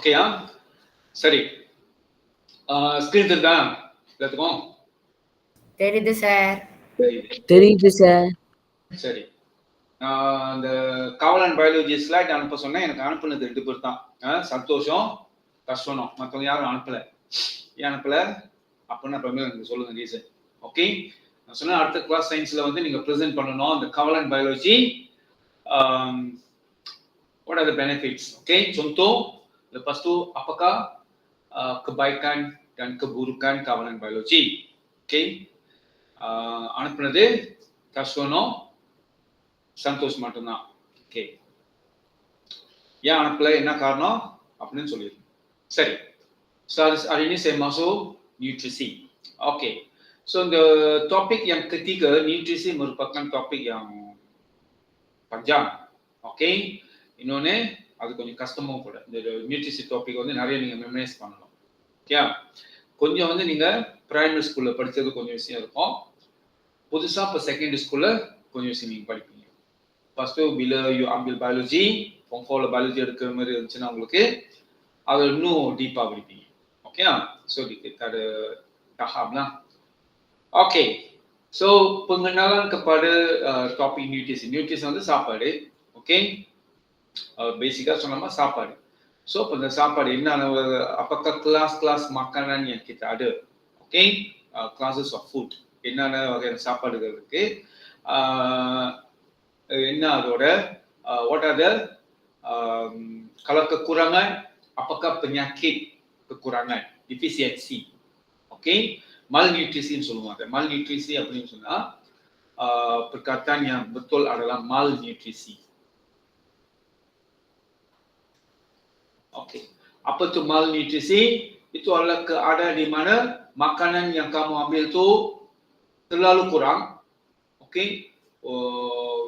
ஓகேயா? சரி, ஸ்கிரீன் தெரியுதா எல்லாத்துக்கும்? தெரியுது சார். தெரியுது சார். சரி, அந்த காவலன் பயாலஜி ஸ்லைட் அனுப்ப சொன்னேன். எனக்கு அனுப்புனது 2 பேர் தான். சந்தோஷம், கஷ்டம். மற்றவங்க யாரும் அனுப்பல. ஏன் அனுப்பல அப்படின்னு அப்புறமே எனக்கு சொல்லுங்க ரீசன். ஓகே, நான் சொன்ன அடுத்த கிளாஸ் சயின்ஸ்ல வந்து நீங்க ப்ரெசென்ட் பண்ணணும் அந்த காவலன் biology. What are the benefits? Okay, contoh lepas tu apakah kebaikan dan keburukan kawalan biologi? Okay, அனுப்புனது கஷ்டனோ சந்தோஷ் மட்டும்தான். ஓகே, ஏன் அனுப்பல, என்ன காரணம் அப்படின்னு சொல்லிடுறேன். சரி, so hari ini saya masuk nutrisi. Okey, so the topik yang ketiga, nutrisi merupakan topik yang panjang. Okey, இன்னொன்று அது கொஞ்சம் கஷ்டமும் கூட. இந்த நியூட்ரிஷன் டாபிக் வந்து நிறைய நீங்கள் மெமரைஸ் பண்ணணும். ஓகே, கொஞ்சம் வந்து நீங்கள் பிரைமரி ஸ்கூலில் படித்தது கொஞ்சம் விஷயம் இருக்கும். புதுசாக இப்போ செகண்டரி ஸ்கூலில் கொஞ்சம் விஷயம் நீங்கள் படிப்பீங்க. First bila you ambil biology, form 4ல biology எடுக்கிற மாதிரி இருந்துச்சுன்னா உங்களுக்கு அதை இன்னும் டீப்பாக படிப்பீங்க. Okay, so kita ada tahap lah. Okay, so pengenalan kepada topik nutrisi. Nutrisi வந்து சாப்பாடு. ஓகே, பேசிக்கா சொன்னோமா சாப்பாடு. ஸோ இப்போ இந்த சாப்பாடு என்ன, அப்பக்கா class makanan yang kita ada. Okay, classes of food, என்னென்ன வகையான சாப்பாடுகள் இருக்கு, என்ன அதோட what are the kalau kekurangan, apakah penyakit kekurangan, deficiency. Okay, malnutrition சொல்லுவாங்க. malnutrition அப்படின்னு சொன்னா perkataan yang betul adalah malnutrition. Okey, apa tu malnutrisi? Itu adalah keadaan di mana makanan yang kamu ambil tu terlalu kurang. Okey,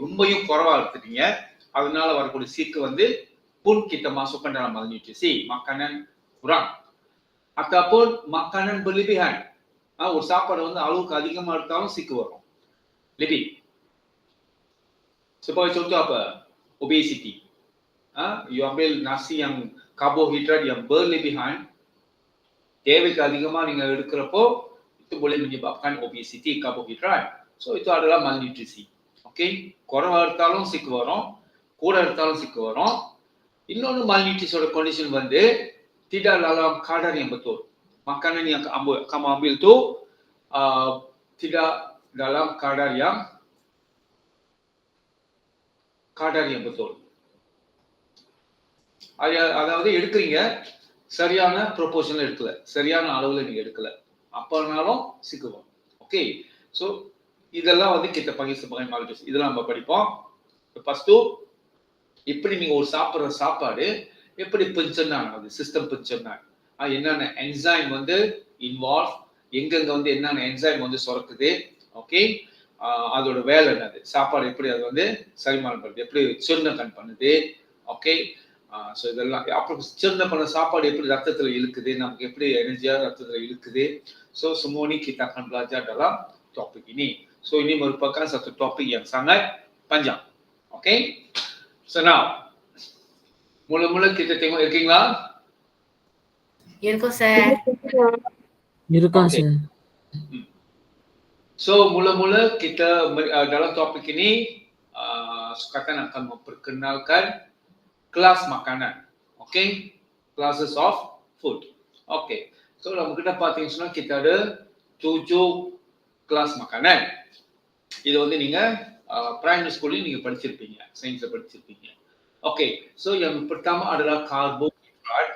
ரொம்பவும் குறைவா எடுத்துட்டீங்க, அதனால வரக்கூடிய சீக்கு வந்து pun kita masukkan dalam malnutrisi, makanan kurang ataupun makanan berlebihan. ஒரு சாப்பாடு வந்து அளவுக்கு அதிகமா எடுத்தாலும் சீக்கு வரும், lebih. Sebagai contoh apa? Obesity. You ambil nasi yang karbohidrat yang berlebihan, தேவைக்கு அதிகமா நீங்க எடுக்கிறப்போ itu boleh menyebabkan obesity, karbohidrat. So itu adalah malnutrisi. Okay, குறைவா எடுத்தாலும் சிக்கு வரும், கூட எடுத்தாலும் சிக்கு வரும். இன்னொன்று malnutrisiயோட கண்டிஷன் வந்து tidak dalam kadar yang betul. Makanan yang kamu ambil tu tidak dalam kadar yang betul. அதாவது எடுக்கிறீங்க, சரியான ப்ரொபோர்ஷன்ல எடுக்கல, சரியான அளவுல நீங்க எடுக்கல, அப்பனாலும் சிக்குவோம். ஓகே, ஸோ இதெல்லாம் வந்து கிட்ட பகை செபகை மால்டிஸ் இதெல்லாம் நம்ம படிப்போம். ஃபர்ஸ்ட் எப்படி நீங்க ஒரு சாப்பிட்ற சாப்பாடு எப்படி பெஞ்சர்னாங்க, அது சிஸ்டம் பெஞ்சர்னாங்க, என்னென்ன என்சைம் வந்து இன்வால்வ், எங்கெங்க வந்து என்னென்ன என்சைம் வந்து சுரக்குது. ஓகே, அதோட வேலை என்னது, சாப்பாடு எப்படி அது வந்து செரிமானம் பண்ணுது, எப்படி சிறுநீக்கம் பண்ணுது. ஓகே, ஸோ இதெல்லாம் அப்புறம் சின்ன பண்ண சாப்பாடு எப்படி ரத்தத்தில் இழுக்குது, நமக்கு எப்படி எனர்ஜியாக ரத்தத்தில் இழுக்குது. So semua ni kita akan belajar dalam topik ini. So ini merupakan satu topik yang sangat panjang. Okay, so now mula-mula kita tengok இருக்கீங்களா? இருக்கும் சார். இருக்கும் sir. So mula-mula kita dalam topik ini Sukatan akan memperkenalkan kelas makanan. Okay, classes of food. Okay, so நம்ம கிட்ட பார்த்தீங்கன்னா kita ada 7 kelas makanan. இது வந்து நீங்க primary ஸ்கூல்ல நீங்க படிச்சிருப்பீங்க, சயின்ஸ்ல படிச்சிருப்பீங்க. Okay, so yang pertama adalah karbohidrat.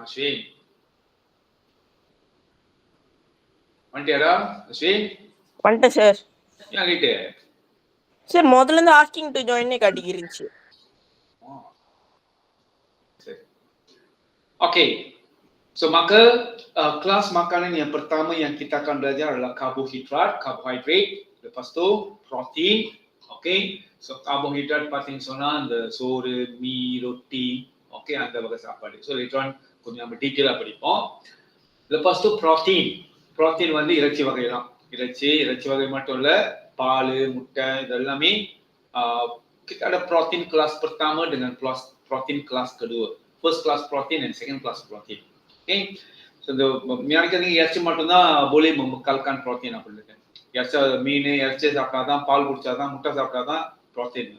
Ashwin. வந்துட்டியாடா அஸ்வின்? வந்துட்டேன் சார். ஏன் லேட்டு சார்? முதல்ல இருந்து ஆஸ்கிங் டு ஜாயின்னே காட்டிக்கிருந்துச்சு. சரி, okay. So maka kelas makanan yang pertama yang kita akan belajar adalah karbohidrat, carbohydrate, lepas tu protein, okay. So karbohidrat பார்த்தீங்கன்னு சொன்னா அந்த சோறு, மீ, ரொட்டி, okay, அந்த வகை சாப்பாடு. So later on கொஞ்சம் நம்ம டீட்டெயிலா படிப்போம். lepas tu protein வந்து இறைச்சி வகை தான். இறைச்சி வகை மட்டும் இல்ல, பால், முட்டை இதெல்லாமே kita ada protein kelas pertama dengan protein kelas kedua. First class protein and second class protein. Okay. So இந்த நினைக்கிறீங்க இறைச்சி மட்டும்தான் boleh membekalkan protein அப்படின்னு. இறைச்சி மீன் இறைச்சி சாப்பிட்டாதான், பால் குடிச்சாதான், முட்டை சாப்பிட்டாதான் protein.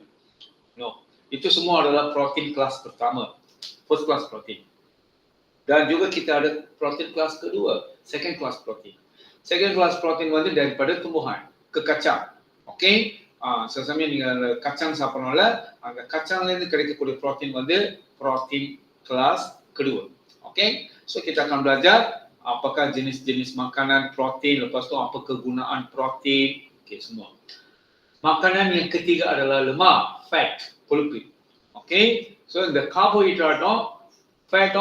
No. Itu semua adalah protein kelas pertama. First class protein. Dan juga kita ada protein kelas kedua, second class protein. Second class protein வந்து daripada tumbuhan ke kacang. Okay. சில சமயம் நீங்க கச்சான் சாப்பிடறனால அந்த கச்சான்ல இருந்து கிடைக்கக்கூடிய protein வந்து protein kelas kedua. Okay. So kita akan belajar apakah jenis-jenis makanan protein, lepas tu apa kegunaan protein, okay, semua. Makanan yang ketiga adalah lemak, fat, கொழுப்பு. Okay. So இந்த carbohydrate fat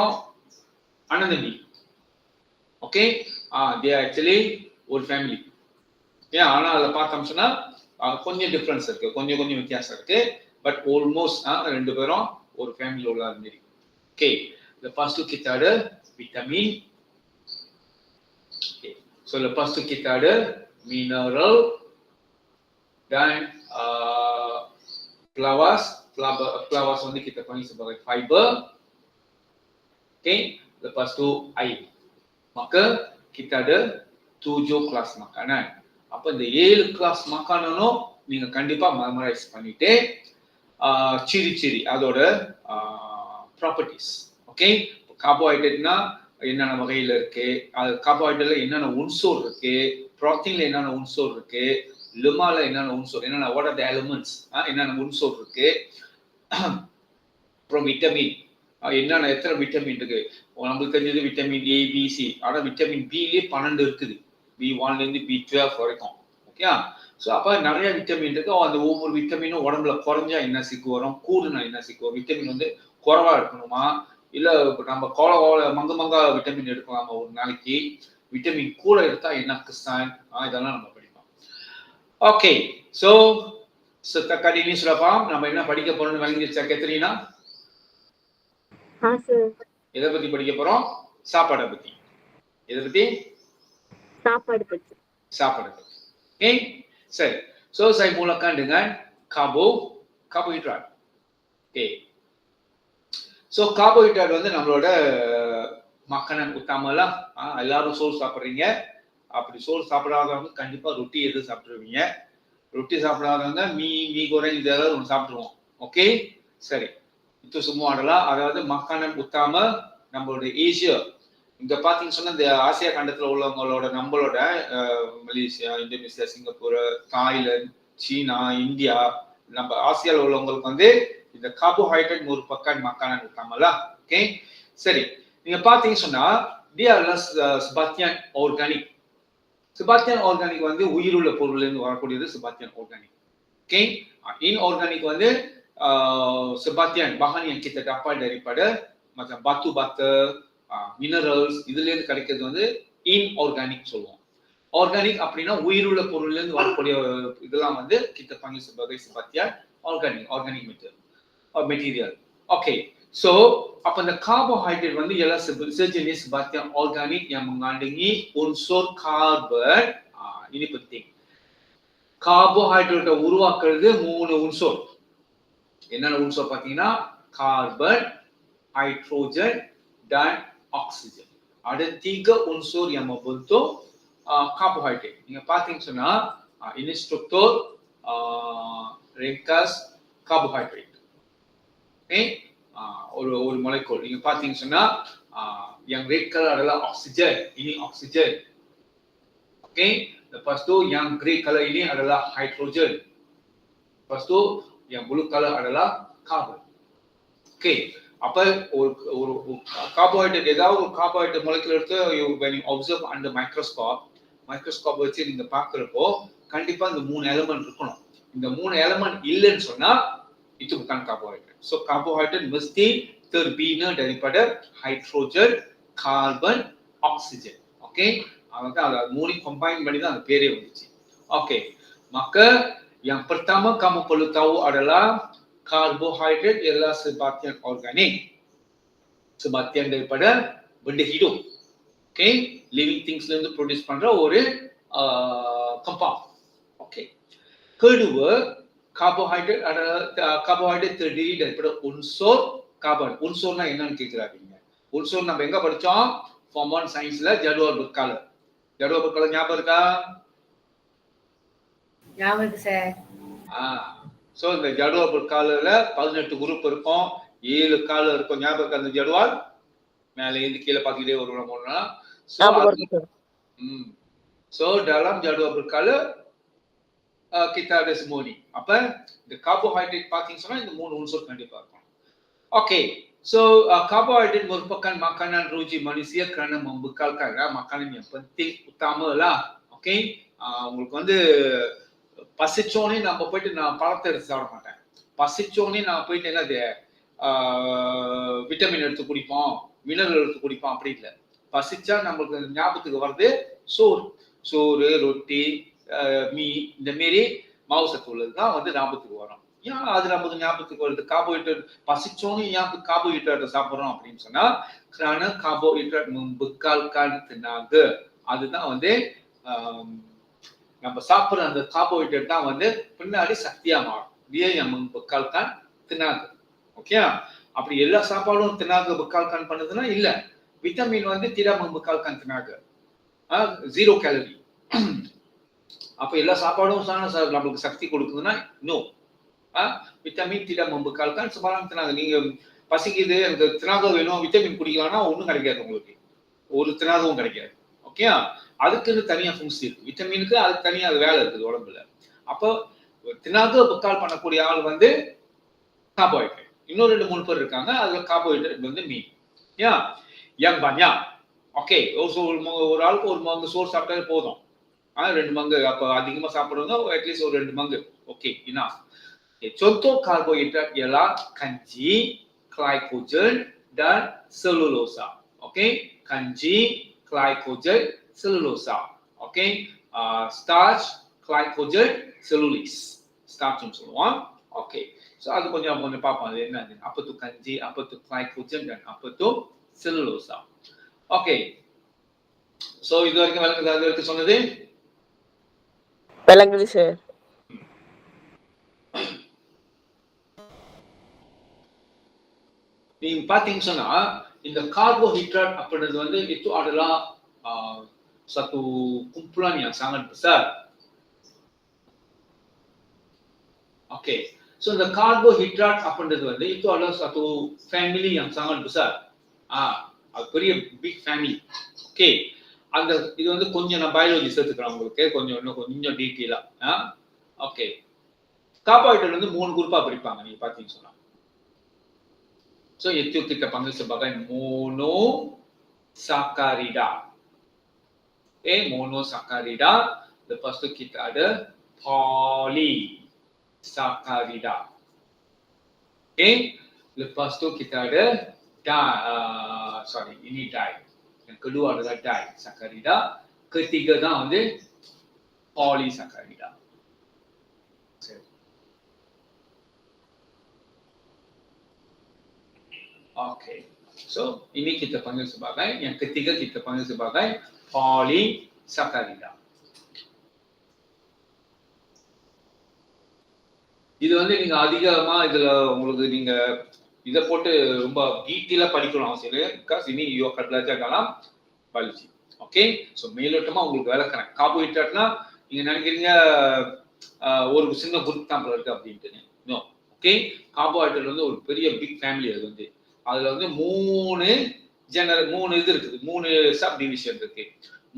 அண்ணன் தம்பி. Okay. They are actually ஒரு family. ஏன் ஆனா அதை பார்த்தோம் சொன்னா கொஞ்சம் டிஃபரன்ஸ் இருக்கு, கொஞ்சம் வித்தியாசம் இருக்கு, பட் ஆல்மோஸ்ட் ரெண்டு பேரும் ஒரு ஃபேமிலியில் உள்ள மாதிரி. Okay. lepas tu kita ada vitamin. Okay. So lepas tu kita ada mineral dan flavours வந்து kita panggil sebagai fiber. Okay. Lepas tu air. Maka kita ada 7 kelas makanan. அப்ப இந்த 7 கிளாஸ் மக்கானும் நீங்க கண்டிப்பா மெமரைஸ் பண்ணிட்டு சிரி அதோட ப்ராப்பர்ட்டிஸ். ஓகே. கார்போஹைட்ரேட்னா என்னென்ன வகையில இருக்கு, அது கார்போஹைட்ரேட்ல என்னென்ன உன்சோர் இருக்கு, புரோட்டீன்ல என்னென்ன உன்சோர் இருக்கு, லிமால என்னென்ன உன்சோர், என்னென்ன வாட் ஆர் தி எலிமெண்ட்ஸ், என்னென்ன உன்சோர் இருக்கு, அப்புறம் விட்டமின் என்னென்ன எத்தனை விட்டமின் இருக்கு. நம்மளுக்கு தெரிஞ்சது விட்டமின் ஏ, பி, சி. ஆனா விட்டமின் பிலே 12 இருக்குது. B1 ல இருந்து B12 வரைக்கும். ஓகே. சோ அப்ப நிறைய விட்டமின் இருக்கு. அந்த ஒவ்வொரு விட்டமினும் உடம்புல குறைஞ்சா என்ன சிக்கு வரும், கூடுனா என்ன சிக்கு வரும், விட்டமின் வந்து குறைவா இருக்கணுமா, இல்ல நம்ம மங்கா விட்டமின் எடுக்கலாமா ஒரு நாளைக்கு, விட்டமின் கூட எடுத்தா என்ன கிறிஸ்தான், இதெல்லாம் நம்ம படிப்போம். Okay. So setakat ini sudah paham நம்ம என்ன படிக்க போறோம்னு விளங்கிடுச்சா கேத்ரீனா? சார். எதை பத்தி படிக்க போறோம்? சாப்பாடை பத்தி. எதை பத்தி? சாப்பாடு பத்தி. Okay. சரி. So saya mulakan dengan carbohydrate. Okay. So carbohydrate வந்து நம்மளோட மக்கானன் உத்தமலா. எல்லாரும் சோறு சாப்பிடுறீங்க. அப்படி சோறு சாப்பிடாதவங்க கண்டிப்பா ரொட்டி எது சாப்பிடுவீங்க. ரொட்டி சாப்பிடாதவங்க மீ goreng இதெல்லாம் ஒன்று சாப்பிடுவோம். ஓகே. சரி. itu semua adalah அதாவது மக்கானன் உத்தம நம்மளோட ஏசியா. இங்க பாத்தீங்கன்னு சொன்னா இந்த ஆசியா கண்டத்துல உள்ளவங்களோட நம்மளோட மலேசியா, இந்தோனேசியா, சிங்கப்பூர், தாய்லாந்து, சீனா, இந்தியா, நம்ம ஆசியால உள்ளவங்களுக்கு வந்து இந்த கார்போஹைட்ரேட் ஒரு பக்கம் மக்கானன் உத்தமலா. ஓகே. சரி. நீங்க பாத்தீங்கன்னு சொன்னா dia adalah sebastian organik. sebastian organik வந்து உயிருள்ள பொருள்ல இருந்து வரக்கூடியது sebastian organik. ஓகே. inorganic வந்து sebastian bahan yang kita dapat daripada macam batu bata, minerals இதுல இருந்து கிடைக்கிறது வந்து இன்ஆர்கானிக் சொல்லுவோம். ஆர்கானிக் அப்படின்னா உயிருள்ள பொருள்ல இருந்து வரக்கூடிய இதெல்லாம் வந்து kita panggil sebagai sebastian organic material. Okay. So அப்ப இந்த கார்போஹைட்ரேட் வந்து எல்லா sejenis sebastian organik yang mengandungi unsur karbon. ini penting. கார்போஹைட்ரேட்டை உருவாக்குறது 3 உன்சோர். என்னென்ன உன்சோர் பாத்தீங்கன்னா carbon, hydrogen dan oksigen. Ada 3 unsur yang membentuk karbohidrat. நீங்க பாத்தீங்கன்னு சொன்னா ini struktur ringkas karbohidrat. Okay. ஒரு molecule நீங்க பாத்தீங்கன்னு சொன்னா yang red color adalah oksigen. Ini oksigen. Okay. Lepas tu yang grey color ini adalah hydrogen. Lepas tu yang blue color adalah carbon. Okay. அப்ப ஒரு carbohydrate ஏதாவது ஒரு carbohydrate molecule எடுத்து when you observe under microscope வச்சு நீங்க பாக்குறப்போ கண்டிப்பா இந்த 3 எலிமெண்ட் இருக்கணும். இந்த 3 எலிமெண்ட் இல்லைன்னு சொன்னா itu bukan karbohidrat. So karbohidrat mesti terbina daripada hydrogen, carbon, oxygen. Okay, ada மூணு combine பண்ணி தான் அந்த பேரே வந்துச்சு. Okay, maka yang pertama kamu perlu tahu adalah karbohidrat ialah sebatian organik, sebatian daripada benda hidup. Okay, living things la இருந்து produce பண்ற ஒரு compound. Okay, kedua karbohidrat adalah karbohidrat terdiri daripada unsur karbon. Unsurna என்னன்னு கேக்குறாங்க. உன்சூர் நம்ம எங்க படிச்சோம்? Form 1 சயின்ஸ்ல ஜடுவால் berkala. ஜடுவால் berkala ஞாபகம் இருக்கா? ஞாபகம் இருக்கு சார். சோ இந்த ஜடுவால் berkalaல 18 குரூப் இருக்கும், 7 கால இருக்கும். ஞாபகம் இருக்கா அந்த ஜடுவால்? மேல இருந்து கீழ பாக்கிட்டே வருவோம்னா. So dalam jadual berkala kita ada semua ni. Apa? The carbohydrate parting சொன்னா இந்த மூணு உன்சூர் கண்டிப்பா இருக்கும். Okay, so carbohydrate merupakan makanan ruji manusia kerana membekalkan makanan yang penting utama lah. Okay, உங்களுக்கு வந்து பசிச்சோனே நம்ம போயிட்டு நான் பழத்தை எடுத்து சாப்பிட மாட்டேன். பசிச்சோனே நான் போயிட்டு என்னது விட்டமின் எடுத்து குடிப்போம், மினரல் எடுத்து குடிப்போம், அப்படி இல்லை. பசிச்சா நம்மளுக்கு ஞாபகத்துக்கு வருது சோறு, ரொட்டி, மீ, இந்த மாரி மாவு சத்து உள்ளதுதான் வந்து ஞாபகத்துக்கு வரும். ஏன் அது நமக்கு ஞாபகத்துக்கு வருது? கார்போஹைட்ரேட் பசிச்சோன்னு ஏன் கார்போஹைட்ரேட்டை சாப்பிட்றோம் அப்படின்னு சொன்னா, kerana கார்போஹைட்ரேட் membekalkan tenaga. அதுதான் வந்து நம்ம சாப்பிட்ற அந்த கார்போஹைட்ரேட் தான் வந்து பின்னாடி சக்தியா மாறும். dia yang membekalkan tenaga. Okay, அப்படி எல்லா சாப்பாடும் tenaga bekalkan பண்ணுதுன்னா இல்ல. விட்டமின் வந்து tidak membekalkan tenaga. 0 calorie. அப்ப எல்லா சாப்பாடும் நம்மளுக்கு சக்தி கொடுக்குதுன்னா no. Vitamin tidak membekalkan sembarang tenaga. நீங்க பசிக்குது, எனக்கு tenaga வேணும், விட்டமின் குடிக்கலாம்னா ஒண்ணும் கிடைக்காது உங்களுக்கு. ஒரு tenaga-வும் கிடைக்காது. ஓகே, அதுக்குன்னு தனியா ஃபங்க்ஷன் இருக்கு. விட்டமினுக்கு அதுக்கு தனியா அது வேலை இருக்குது உடம்புல. அப்போ tenaga bekal பண்ணக்கூடிய ஆள் வந்து கார்போஹைட்ரேட். இன்னும் 2-3 பேர் இருக்காங்க, அதுல கார்போஹைட்ரேட் வந்து மீன். yang banyak. ஓகே, ஒரு ஆளுக்கு ஒரு மங்கு சோறு சாப்பிட்டாலே போதும். 2 மங்கு, அப்ப அதிகமா சாப்பிடுறவங்க அட்லீஸ்ட் ஒரு 2 மங்கு. Okay, enough. Contoh karbohidrat ialah kanji, glycogen dan selulosa. Okay, kanji, glycogen, selulosa. Okay, starch, glycogen, cellulose. Starch சொல்லுவோம். Okay, so அது கொஞ்சம் பார்ப்போம் அது என்ன. apa tu kanji, apa tu glycogen dan apa tu selulosa. Okay, so இது வரைக்கும் விளங்குதா? அது வரைக்கும் சொன்னது விளங்குது சார். நீங்க பாத்தீங்கன்னு சொன்னா இந்த கார்போஹைட்ரேட் அப்படின்றது வந்து itu adalah satu kumpulan yang sangat besar. Okay, so இந்த கார்போஹைட்ரேட் அப்படின்றது வந்து itu adalah satu family yang sangat besar. அது பெரிய பிக் ஃபேமிலி. ஓகே, அந்த இது வந்து கொஞ்சம் நான் பயாலஜி சேர்த்துக்கிறேன் உங்களுக்கு, கொஞ்சம் டீட்டெயிலா. ஓகே, கார்போஹைட்ரேட் வந்து 3 குரூப்பா பிரிப்பாங்க நீங்க பாத்தீங்கன்னு சொன்னா. So itu kita panggil sebagai monosakarida. Monosakarida. Lepas tu kita ada polysakarida. Lepas tu kita ada ini di. Yang kedua adalah disakarida. Ketiga தான் வந்து polysakarida. Okay, so ini kita panggil sebagai, yang ketiga kita panggil sebagai polysakarida. இது வந்து நீங்க அதிகமா இதுல உங்களுக்கு நீங்க இத போட்டு ரொம்ப டீட்டெயிலா படிக்கணும் அவசியம் இல்லை. பிகாஸ் இனி you akan belajar dalam biology. Okay, so மேலோட்டமா உங்களுக்கு விளக்குறேன். கார்போஹைட்ரேட்னா நீங்க நினைக்கிறீங்க ஒரு சின்ன குரூப் தான் இருக்கு அப்படின்ட்டு. நோ. ஓகே, கார்போஹைட்ரேட் வந்து ஒரு பெரிய பிக் ஃபேமிலி. அது வந்து அதுல வந்து 3 இது இருக்குது, 3 சப் டிவிஷன் இருக்கு.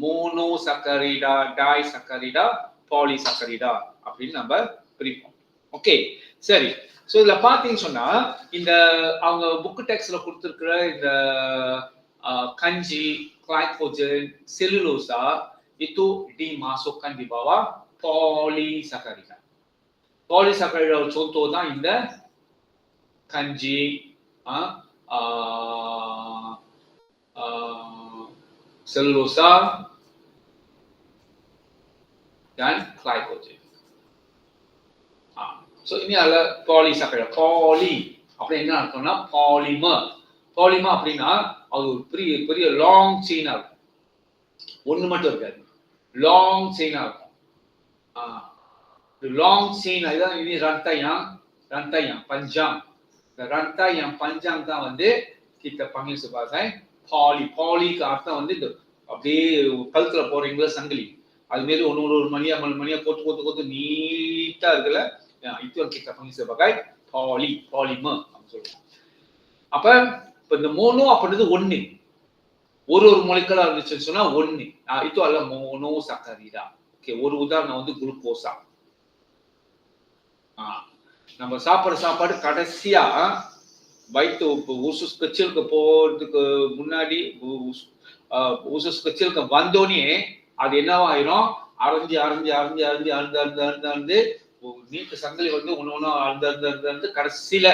மோனோசாக்கரைடா, டைசாக்கரைடா, பாலிசாக்கரைடா அப்படின்னு நம்ம பிரிப்போம். ஓகே, சரி. சோ இதுல பாத்தீங்கன்னு சொன்னா இந்த அவங்க புக் டெக்ஸ்ட்ல கொடுத்திருக்கிற இந்த kanji, glycogen, selulosa itu dimasukkan di bawah polysakarida. Polysakarida contoh தான் இந்த kanji, selulosa dan glycogen. So ini adalah polysaccharide. Poly அப்படி என்ன அர்த்தம்னா பாலிமர். பாலிமர் அப்படின்னா அது ஒரு பெரிய பெரிய லாங் செயினா இருக்கும். ஒண்ணு மட்டும் இருக்காது, லாங் செயினா இருக்கும். லாங் செயின் இதான் ini rantai yang panjang. rantai yang panjang தான் வந்து kita panggil sebagai poly. polyக்கு அர்த்தம் வந்து இந்த அப்படியே கழுத்துல போறீங்களா சங்கிலி, அது மாதிரி ஒரு மணியா போட்டு நீட்டா இருக்குல்ல, itu yang kita panggil sebagai polymer அப்படின்னு சொல்லுவோம். அப்ப இப்ப இந்த மோனோ அப்படின்றது ஒண்ணு, ஒரு மொலிகுலா இருந்துச்சுன்னு சொன்னா ஒண்ணு, itu adalah monosaccharida. ஓகே, ஒரு உதாரணம் வந்து குளுக்கோசா. நம்ம சாப்பிடுற சாப்பாடு கடைசியா வயிற்று உசுஸ் கச்சிலுக்கு போறதுக்கு முன்னாடி உசுஸ் கச்சிலுக்கு வந்தோடனே அது என்னவாயிரும், அரைஞ்சு நீட்டு சங்கிலி வந்து ஒண்ணு அழுந்து கடைசியில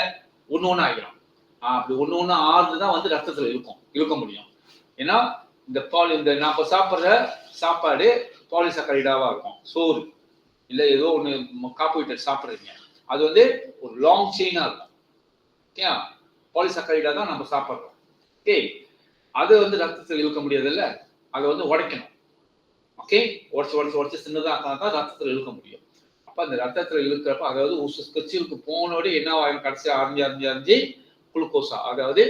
ஒண்ணு ஆகிரும். அப்படி ஒண்ணு ஆறுதான் வந்து ரத்தத்துல இழுக்க முடியும். ஏன்னா இந்த நாம சாப்பிடுற சாப்பாடு பாலிசாக்கரைடாவா இருக்கும். சோறு இல்ல ஏதோ ஒண்ணு கார்போஹைட்ரேட் சாப்பிடுறீங்க, அது வந்து ஒரு லாங் செயினா இருக்கும். ஓகே, பாலிசாக்கரைடா தான் நம்ம சாப்பிடுறோம். ஓகே, அது வந்து ரத்தத்தில் இழுக்க முடியாது இல்ல, அதை வந்து உடைக்கணும். ஓகே, உடச்சு சின்னதாக தான் ரத்தத்தில் இழுக்க முடியும். அப்ப அந்த ரத்தத்துல இழுக்கிறப்ப அதாவது கச்சிலுக்கு போனோட என்ன ஆகும், கடைசி அரைஞ்சு குளுக்கோசா, அதாவது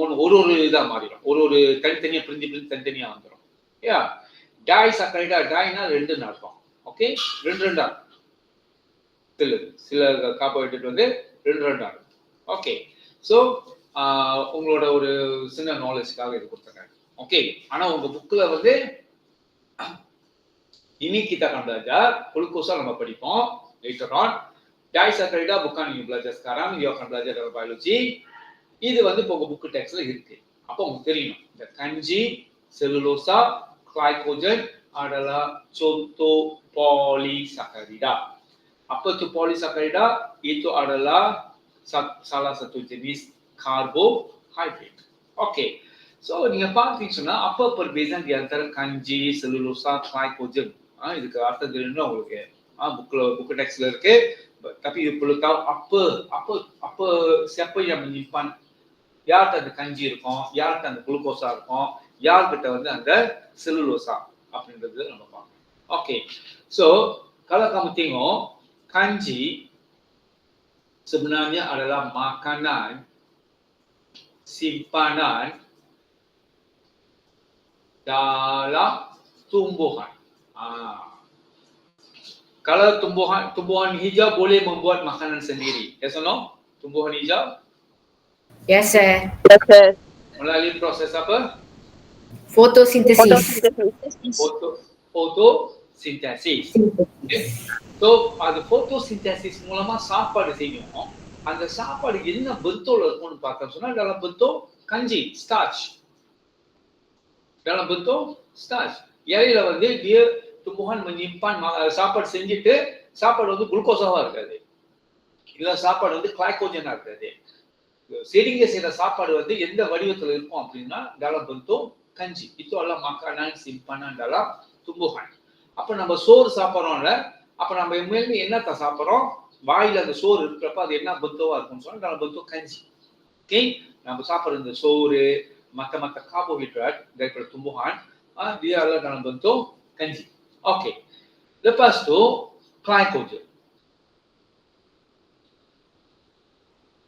ஒரு இதா மாறிடும், ஒரு தனித்தனியா பிரிஞ்சு தனித்தனியா வந்துடும். ஏ டைசாக்கரைடா, டைனா ரெண்டுன்னு அர்த்தம். ஓகே, ரெண்டு சில கார்போஹைட்ரேட் வந்து ரெண்டு. ஓகே, ஸோ உங்களோட ஒரு சின்ன நாலேஜ்க்காக இது கொடுத்துருக்காங்க. ஓகே, ஆனா உங்க புக்ல வந்து ini kita akan belajar glukosa நம்ம படிப்போம் later on. Disaccharida bukan நீங்க belajar sekarang, you akan belajar dalam biology. இது வந்து உங்க புக் டெக்ஸ்ட்ல இருக்கு. அப்ப உங்களுக்கு தெரியணும் இந்த kanji, selulosa, glycogen adalah contoh polysaccharida. Apa itu polysaccharida? Itu adalah salah satu jenis karbohidrat. Oke. So நீங்க பார்த்தீங்கன்னா அப்ப perbezaan di antara kanji, selulosa, glycogen. இதுக்கு அர்த்தம் தெரியணும்னா உங்களுக்கு புக் டெக்ஸ்ட்ல இருக்கு. tapi you perlu tahu apa siapa yang menyimpan, யார்கிட்ட அந்த கஞ்சி இருக்கும், யார்கிட்ட அந்த குளுக்கோசா இருக்கும், யார்கிட்ட வந்து அந்த செல்லுலோசா அப்படின்றது நம்ம பார்க்கணும். Okay, so kalau kamu tengok kanji sebenarnya adalah makanan simpanan dalam tumbuhan. Kalau tumbuhan hijau boleh membuat makanan sendiri. Yes or no? Tumbuhan hijau? Yes, sir. Yes, sir. Melalui proses apa? Photosynthesis. Photosynthesis. Okay. So, அது photosynthesis மூலமா சாப்பாடு செய்யணும். அந்த சாப்பாடு என்ன bentuk இருக்கும்னு பார்த்தா சொன்னா dalam bentuk kanji, starch. Dalam bentuk starch. இலையில வந்து dia tumbuhan menyimpan சாப்பாடு செஞ்சுட்டு சாப்பாடு வந்து குளுக்கோசாவா இருக்காது, இல்ல சாப்பாடு வந்து கிளைகோஜனா இருக்காது. செடிங்க செய்யற சாப்பாடு வந்து எந்த வடிவத்துல இருக்கும் அப்படின்னா dalam bentuk kanji. Itu adalah makanan simpanan dalam tumbuhan. அப்ப நம்ம சோறு சாப்பிடுறோம்ல, அப்ப நம்ம உண்மையிலுமே என்னத்த சாப்பிடுறோம், வாயில அந்த சோறு இருக்கிறப்ப அது என்ன பெந்தோவா இருக்கும்னு சொன்னா dalam bentuk kanji. ஓகே, நம்ம சாப்பிடுற இந்த சோறு மற்ற carbohydrate daripada tumbuhan dia adalah dalam bentuk kanji. Okey. Lepas tu glycogen.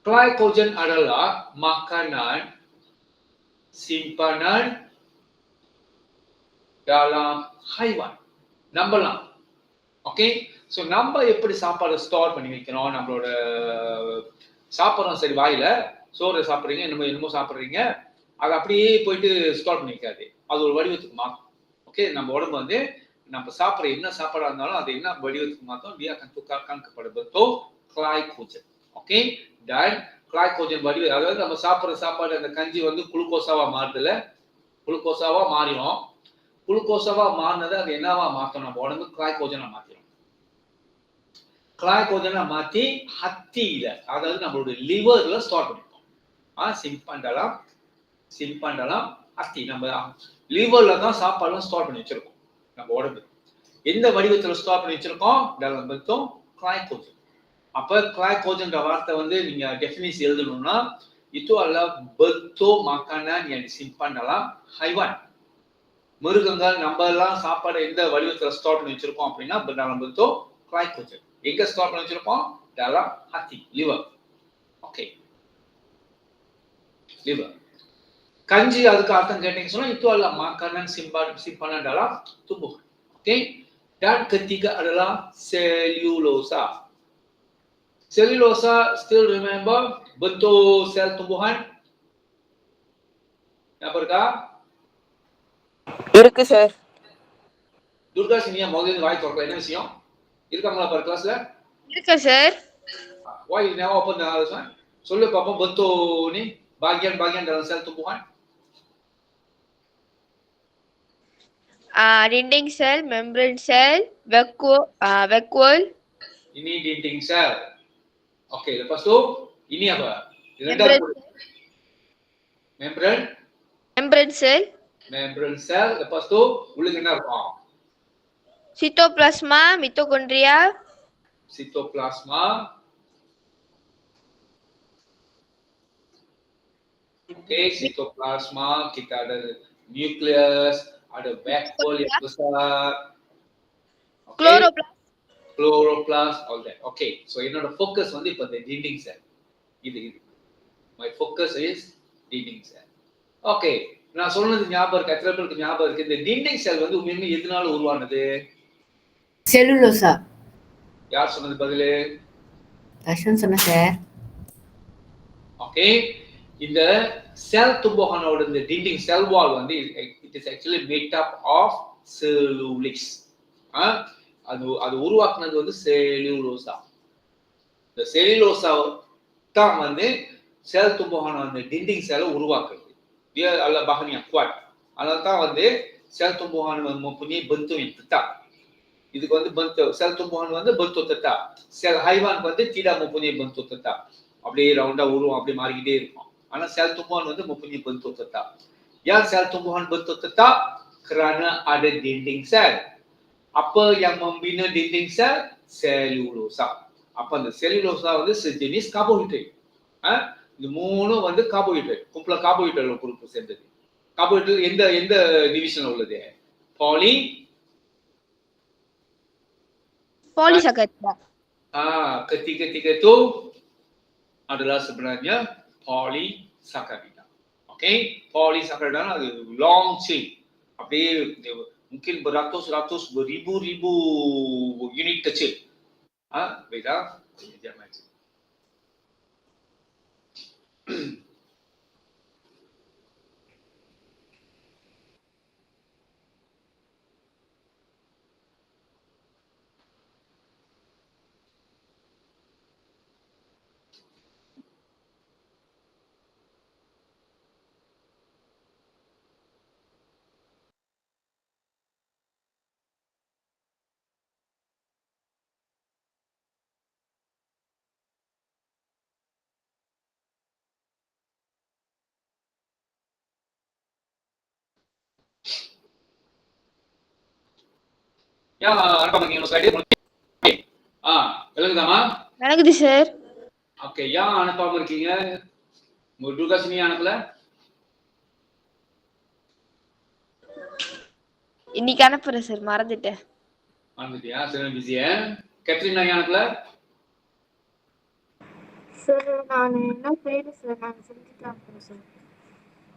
Glycogen adalah makanan simpanan dalam haiwan. நம்பலாம். ஓகே, ஸோ நம்ம எப்படி சாப்பாடு ஸ்டோர் பண்ணி வைக்கணும், நம்மளோட சாப்பிட்றோம் சரி, வாயில சோறு சாப்பிட்றீங்க, என்னமோ சாப்பிட்றீங்க, அது அப்படியே போயிட்டு ஸ்டோர் பண்ணி வைக்காது, அது ஒரு வடிவத்துக்கு மாற்றும். ஓகே, நம்ம உடம்பு வந்து நம்ம சாப்பிட்ற என்ன சாப்பாடா இருந்தாலும் அது என்ன வடிவத்துக்கு மாற்றும், dia akan tukarkan kepada bentuk glycogen. Okay, dan glycogen வடிவம், அதாவது நம்ம சாப்பிட்ற சாப்பாடு அந்த கஞ்சி வந்து குளுக்கோசாவா மாறுதுல, குளுக்கோசாவா மாறிடும். குளுக்கோசாவா மாறினதை அது என்னவா மாற்றணும், நம்ம உடம்பு கிளைகோஜனா மாற்றிடும். கிளைகோஜனா மாற்றி ஹத்தியில, அதாவது நம்மளோட லிவர்ல ஸ்டோர் பண்ணிப்போம். simpan dalam hati. நம்ம லிவர்ல தான் சாப்பாடுலாம் ஸ்டோர் பண்ணி வச்சிருக்கோம் நம்ம உடம்பு. எந்த வடிவத்துல ஸ்டோர் பண்ணி வச்சிருக்கோம்? dalam bentuk glycogen. அப்ப glycogenன்ற வார்த்தை வந்து நீங்க டெஃபினிஷன் எழுதணும்னா itu adalah bentuk makanan yang disimpan dalam haiwan. மிருகங்கள் நம்ம எல்லாம் சாப்பாடு எந்த வடிவத்துல ஸ்டோர் பண்ணி வச்சிருக்கோம் அப்படின்னா dalam bentuk glycogen. எங்க ஸ்டோர் பண்ணி வச்சிருக்கோம்? dalam hati, liver. Okay, liver. கஞ்சி அதுக்கு அர்த்தம் கேட்டீங்கன்னு சொன்னா itu adalah makanan simpanan dalam tubuh. Oke. Dan ketiga adalah selulosa. Selulosa, still remember bentuk sel tumbuhan? Apa இருக்கா? இருக்கு சார். துர்கா சினியா முதல்ல வாய் திறக்கல, என்ன விஷயம்? இருக்காங்களா பாரு கிளாஸ்ல? இருக்கு sir. Why you never open the other one? சொல்லு பாப்போம், bentuk ni bagian-bagian dalam sel tumbuhan. Dinding cell, membrane cell, vacuole. Ini dinding sel. Okey, lepas tu ini apa? Membrane. Membrane cell. Membrane cell. Lepas tu உள்ள என்ன இருக்கும்? Cytoplasma, mitochondria. Cytoplasma. Okey, cytoplasma, kita ada nucleus, ada vacuole yang besar. Okay. Chloroplast, all that. Okay, so என்னோட focus வந்து இப்ப the dinding cell. இது my focus is dinding cell. Okay, நான் சொன்னது ஞாபகம் இருக்கு, எத்தனை பேருக்கு ஞாபகம் இருக்கு? இந்த dinding cell வந்து உண்மையிலே எதனால உருவானது? Cellulosa. யார் சொன்னது பதிலு? Dashan சொன்ன சார். Okay, இந்த cell tumbuhanோட இந்த dinding cell wall வந்து it is actually made up of cellulose. அது உருவாக்குனது வந்து செல்லுலோசா. இந்த செல்லுலோசா தான் வந்து செல் tumbuhan அந்த dinding cell உருவாக்குது. Dia adalah bahan yang kuat. அதனால தான் வந்து sel tumbuhan mempunyai bentuk yang tetap. இதுக்கு வந்து bentuk sel tumbuhan வந்து bentuk tetap. Sel haiwan வந்து tidak mempunyai bentuk tetap. அப்படியே ரவுண்டா உருவம் அப்படியே மாறிக்கிட்டே இருக்கும். ஆனா sel tumbuhan வந்து mempunyai bentuk tetap. Yang sel tumbuhan bentuk tetap kerana ada dinding cell. Apa yang membina dinding sel? Selulosa. Apa அந்த செல்லுலோசா வந்து sejenis karbohidrat. இந்த மூணு வந்து கார்போஹைட்ரேட், கும்பல கார்போஹைட்ரேட் குரூப் சேர்ந்தது. கார்போஹைட்ரேட் எந்த டிவிஷன்ல உள்ளது? Polysaccharida. Ketiga-tiga itu adalah sebenarnya polysaccharida. Okay, polysaccharida அது long chain. அப்படியே mungkin beratus-ratus beribu-ribu unit kecil. Beda. Jangan macam. Ya, apa lagi yang slide? விளங்குதாமா? விளங்குது சார். ஓகே, ஏன் அனுப்பாம இருக்கீங்க? துர்கா சினி அனுப்பல? இன்னைக்கு அனுப்புறேன் சார், மறந்துட்டேன். மறந்துட்டியா? சரி, பிஸியா? கேத்ரினா ஏன் அனுப்பல? சார் நான் என்ன செய்யல சார், நான் செஞ்சுட்டு அனுப்புறேன் சார்.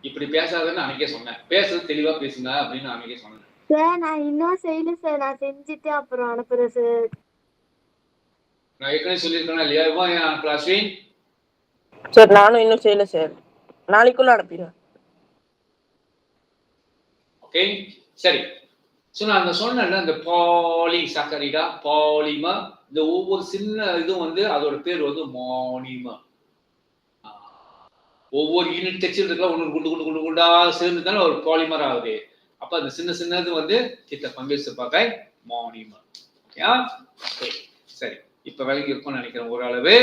இப்படி பேசாதன்னு அன்னைக்கே சொன்னேன். பேசுறது தெளிவா பேசுங்க அப்படின்னு அன்னைக்கே சொன்னேன். சார் நான் இன்னும் செய்யல சார், நான் செஞ்சுட்டு அப்புறம் அனுப்புறேன் சார். நான் ஏற்கனவே சொல்லியிருக்கேன் இல்லையா? இவன் ஏன் அனுப்பல அஸ்வின்? சார் நானும் இன்னும் செய்யல சார், நாளைக்குள்ள அனுப்பிடுவேன். ஓகே, சரி. ஸோ நான் அந்த சொன்னேன்ல, இந்த பாலிசாக்கரைடா, பாலிமர், இந்த ஒவ்வொரு சின்ன இதுவும் வந்து அதோட பேர் வந்து மானிமர். ஒவ்வொரு யூனிட் டெக்ஸ்டைல் ஒன்று குண்டு குண்டு குண்டு குண்டா சேர்ந்து தானே ஒரு பாலிமர் ஆகுது. அப்ப அந்த சின்ன சின்னது வந்து கிட்ட பங்கேற்று பார்க்க மானிமர். ஓகே, சரி. இப்ப விளங்கி இருக்கும்னு நினைக்கிறேன் ஓரளவு.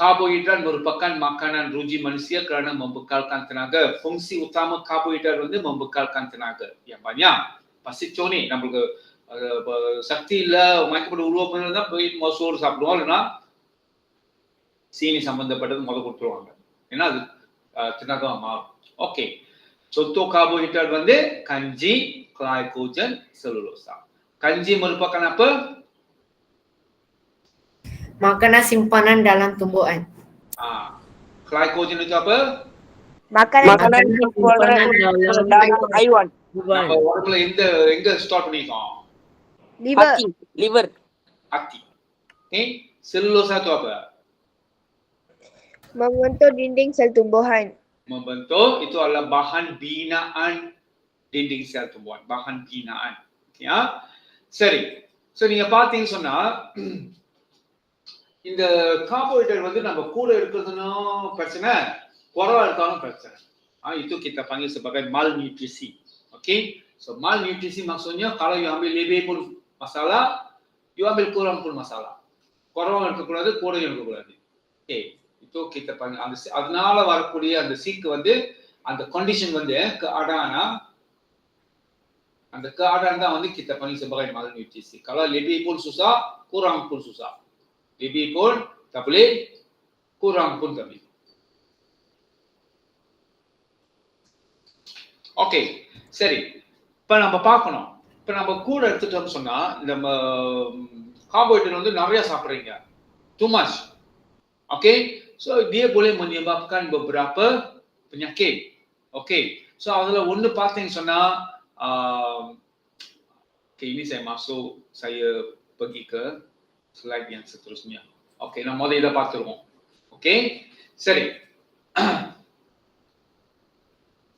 Karbohidrat merupakan makanan ruji manusia kerana membekalkan tenaga. Fungsi utama karbohidrat வந்து membekalkan tenaga yang banyak. பசிச்சோனே நம்மளுக்கு சக்தி இல்ல மயக்கப்பட உருவம் இருந்தா போய் சோறு சாப்பிடுவோம், இல்லைன்னா சீனி சம்பந்தப்பட்டது முதல் கொடுத்துருவாங்க. ஏன்னா அது தினகா மாறும். ஓகே, contoh karbohidrat வந்து கஞ்சி, glycogen, selulosa. Kanji merupakan apa? Makanan simpanan dalam tumbuhan. Glycogen itu apa? Makanan simpanan dalam haiwan. நம்ம உடம்புல எங்க ஸ்டார்ட் பண்ணிருக்கோம்? Liver. Hati. Okay, selulosa itu apa? Membentuk dinding sel tumbuhan. Membentuk itu adalah bahan binaan dinding sel tumbuhan, bahan binaan. Ya, சரி. So நீங்க பாத்தீங்கன்னு சொன்னா இந்த carbohydrate வந்து நம்ம கூட இருக்கிறதுனும் பிரச்சனை, குறைவா இருக்காலும் பிரச்சனை. Itu kita panggil sebagai malnutrisi. Okey, so malnutrisi maksudnya kalau you ambil lebih pun masalah, you ambil kurang pun masalah. குறைவா இருக்கக்கூடாது, கூட இருக்கக்கூடாது. ஓகே, itu kita panggil அதனால வரக்கூடிய அந்த சீக்கு வந்து அந்த கண்டிஷன் வந்து அந்த keadaan தான் வந்து kita panggil sebagai malnutrisi. Kalau lebih pun susah, kurang pun susah. Lebih pun tak boleh, kurang pun tak boleh. Okay, சரி. இப்ப நம்ம பார்க்கணும். இப்ப நம்ம கூட எடுத்துட்டோம்னு சொன்னா நம்ம கார்போஹைட்ரேட் வந்து நிறைய சாப்பிடுறீங்க, too much. Okey, so dia boleh menyebabkan beberapa penyakit. Okey, so அதுல ஒன்னு பாத்தீங்கன்னு சொன்னா ini saya pergi ke slide yang seterusnya. Okey, நம்ம முதல்ல இத பார்த்துருவோம். Okey, சரி.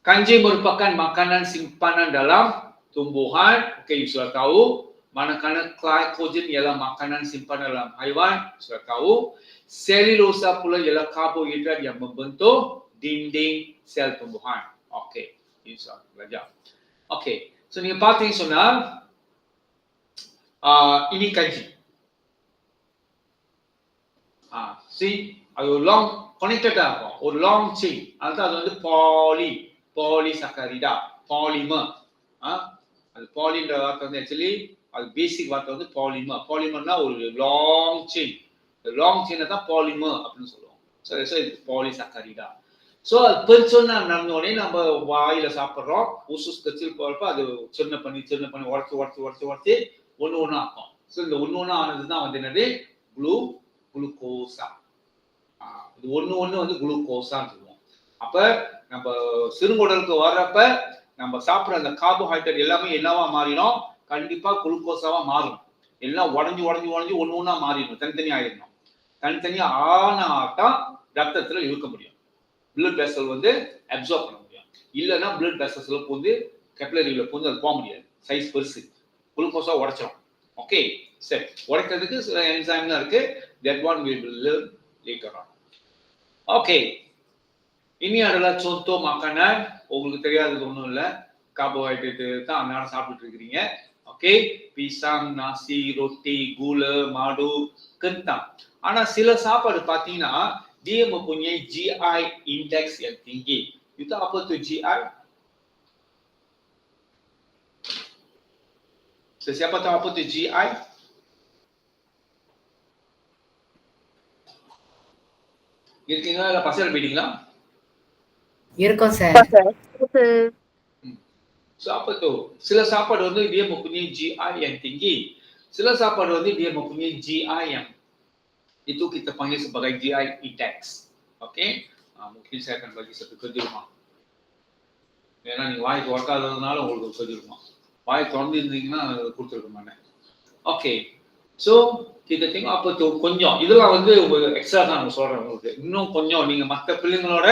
Kanji merupakan makanan simpanan dalam tumbuhan. Okey, sudah tahu. Manakala glycogen ialah makanan simpanan dalam haiwan, sudah tahu. Selulosa pula ialah karbohidrat yang membentuk dinding sel tumbuhan. Okey, ini sudah belajar. Okey, so நீங்க பாத்தீங்க சொன்னா ini kanji. See, அது ஒரு long connected இருக்கும், ஒரு long chain. அதுதான் அது வந்து polysaccharida, polymer. அது polyன்ற வார்த்தை வந்து actually அது பேசிக் வார்த்தை வந்து polymer. Polymerனா ஒரு long chain. long chain தான் polymer அப்படின்னு சொல்லுவோம். So it's polysaccharida. So பெருசொன்னா நடந்தோடனே நம்ம வாயில சாப்பிடுறோம், உசுஸ் கச்சில் போறப்ப அது சின்ன பண்ணி உடச்சு ஒண்ணு ஒண்ணு ஆகும். ஸோ இந்த ஒண்ணு ஒண்ணு ஆனதுதான் வந்து என்னது குளுக்கோசா. இது ஒண்ணு வந்து குளுக்கோசான்னு சொல்லுவோம். அப்ப நம்ம சிறுகுடலுக்கு வர்றப்ப நம்ம சாப்பிடுற அந்த கார்போஹைட்ரேட் எல்லாமே என்னவா மாறிடும்? கண்டிப்பா குளுக்கோசாவா மாறும். எல்லாம் உடஞ்சு ஒண்ணு ஒண்ணா மாறிடும், தனித்தனி ஆயிடணும். தனித்தனியா ஆனாதான் ரத்தத்துல இழுக்க முடியும், blood vessel வந்து அப்சார்ப் பண்ண முடியும். இல்லைன்னா blood vesselsல பூந்து கேபிலரியில பூந்து அது போக முடியாது, சைஸ் பெருசு, குளுக்கோஸா உடைச்சிடும். ஓகே, சரி. உடைக்கிறதுக்கு சில என்சைம்லாம் இருக்கு, that one we will learn later on. Okay, இனி அதெல்லாம் contoh makanan. உங்களுக்கு தெரியாதது ஒன்றும் இல்லை, கார்போஹைட்ரேட் தான் அன்னாரம் சாப்பிட்டு இருக்கிறீங்க. Okay, pisang, nasi, roti, gula, madu, kentang. ஆனா சில சாப்பாடு பார்த்தீங்கன்னா dia mempunyai GI index yang tinggi. Itu apa tu GI? Siapa tahu apa tu GI? இருக்கீங்களா இல்ல பசங்க போயிட்டீங்களா? இருக்கும் sir. So apa tu? Sila சாப்பாடு வந்து dia mempunyai GI yang tinggi. Sila சாப்பாடு வந்து dia mempunyai GI yang itu kita panggil sebagai GI index. Okey, mungkin saya akan bagi satu kerja rumah. ஏன்னா நீங்க வாய் திறக்காததுனால உங்களுக்கு kerja rumah. வாய் திறந்து இருந்தீங்கன்னா கொடுத்துருக்க மாட்டேன். Okay, so kita tengok apa tu கொஞ்சம். இதெல்லாம் வந்து எக்ஸ்ட்ரா தான் நான் சொல்றேன் உங்களுக்கு. இன்னும் கொஞ்சம் நீங்க மற்ற பிள்ளைங்களோட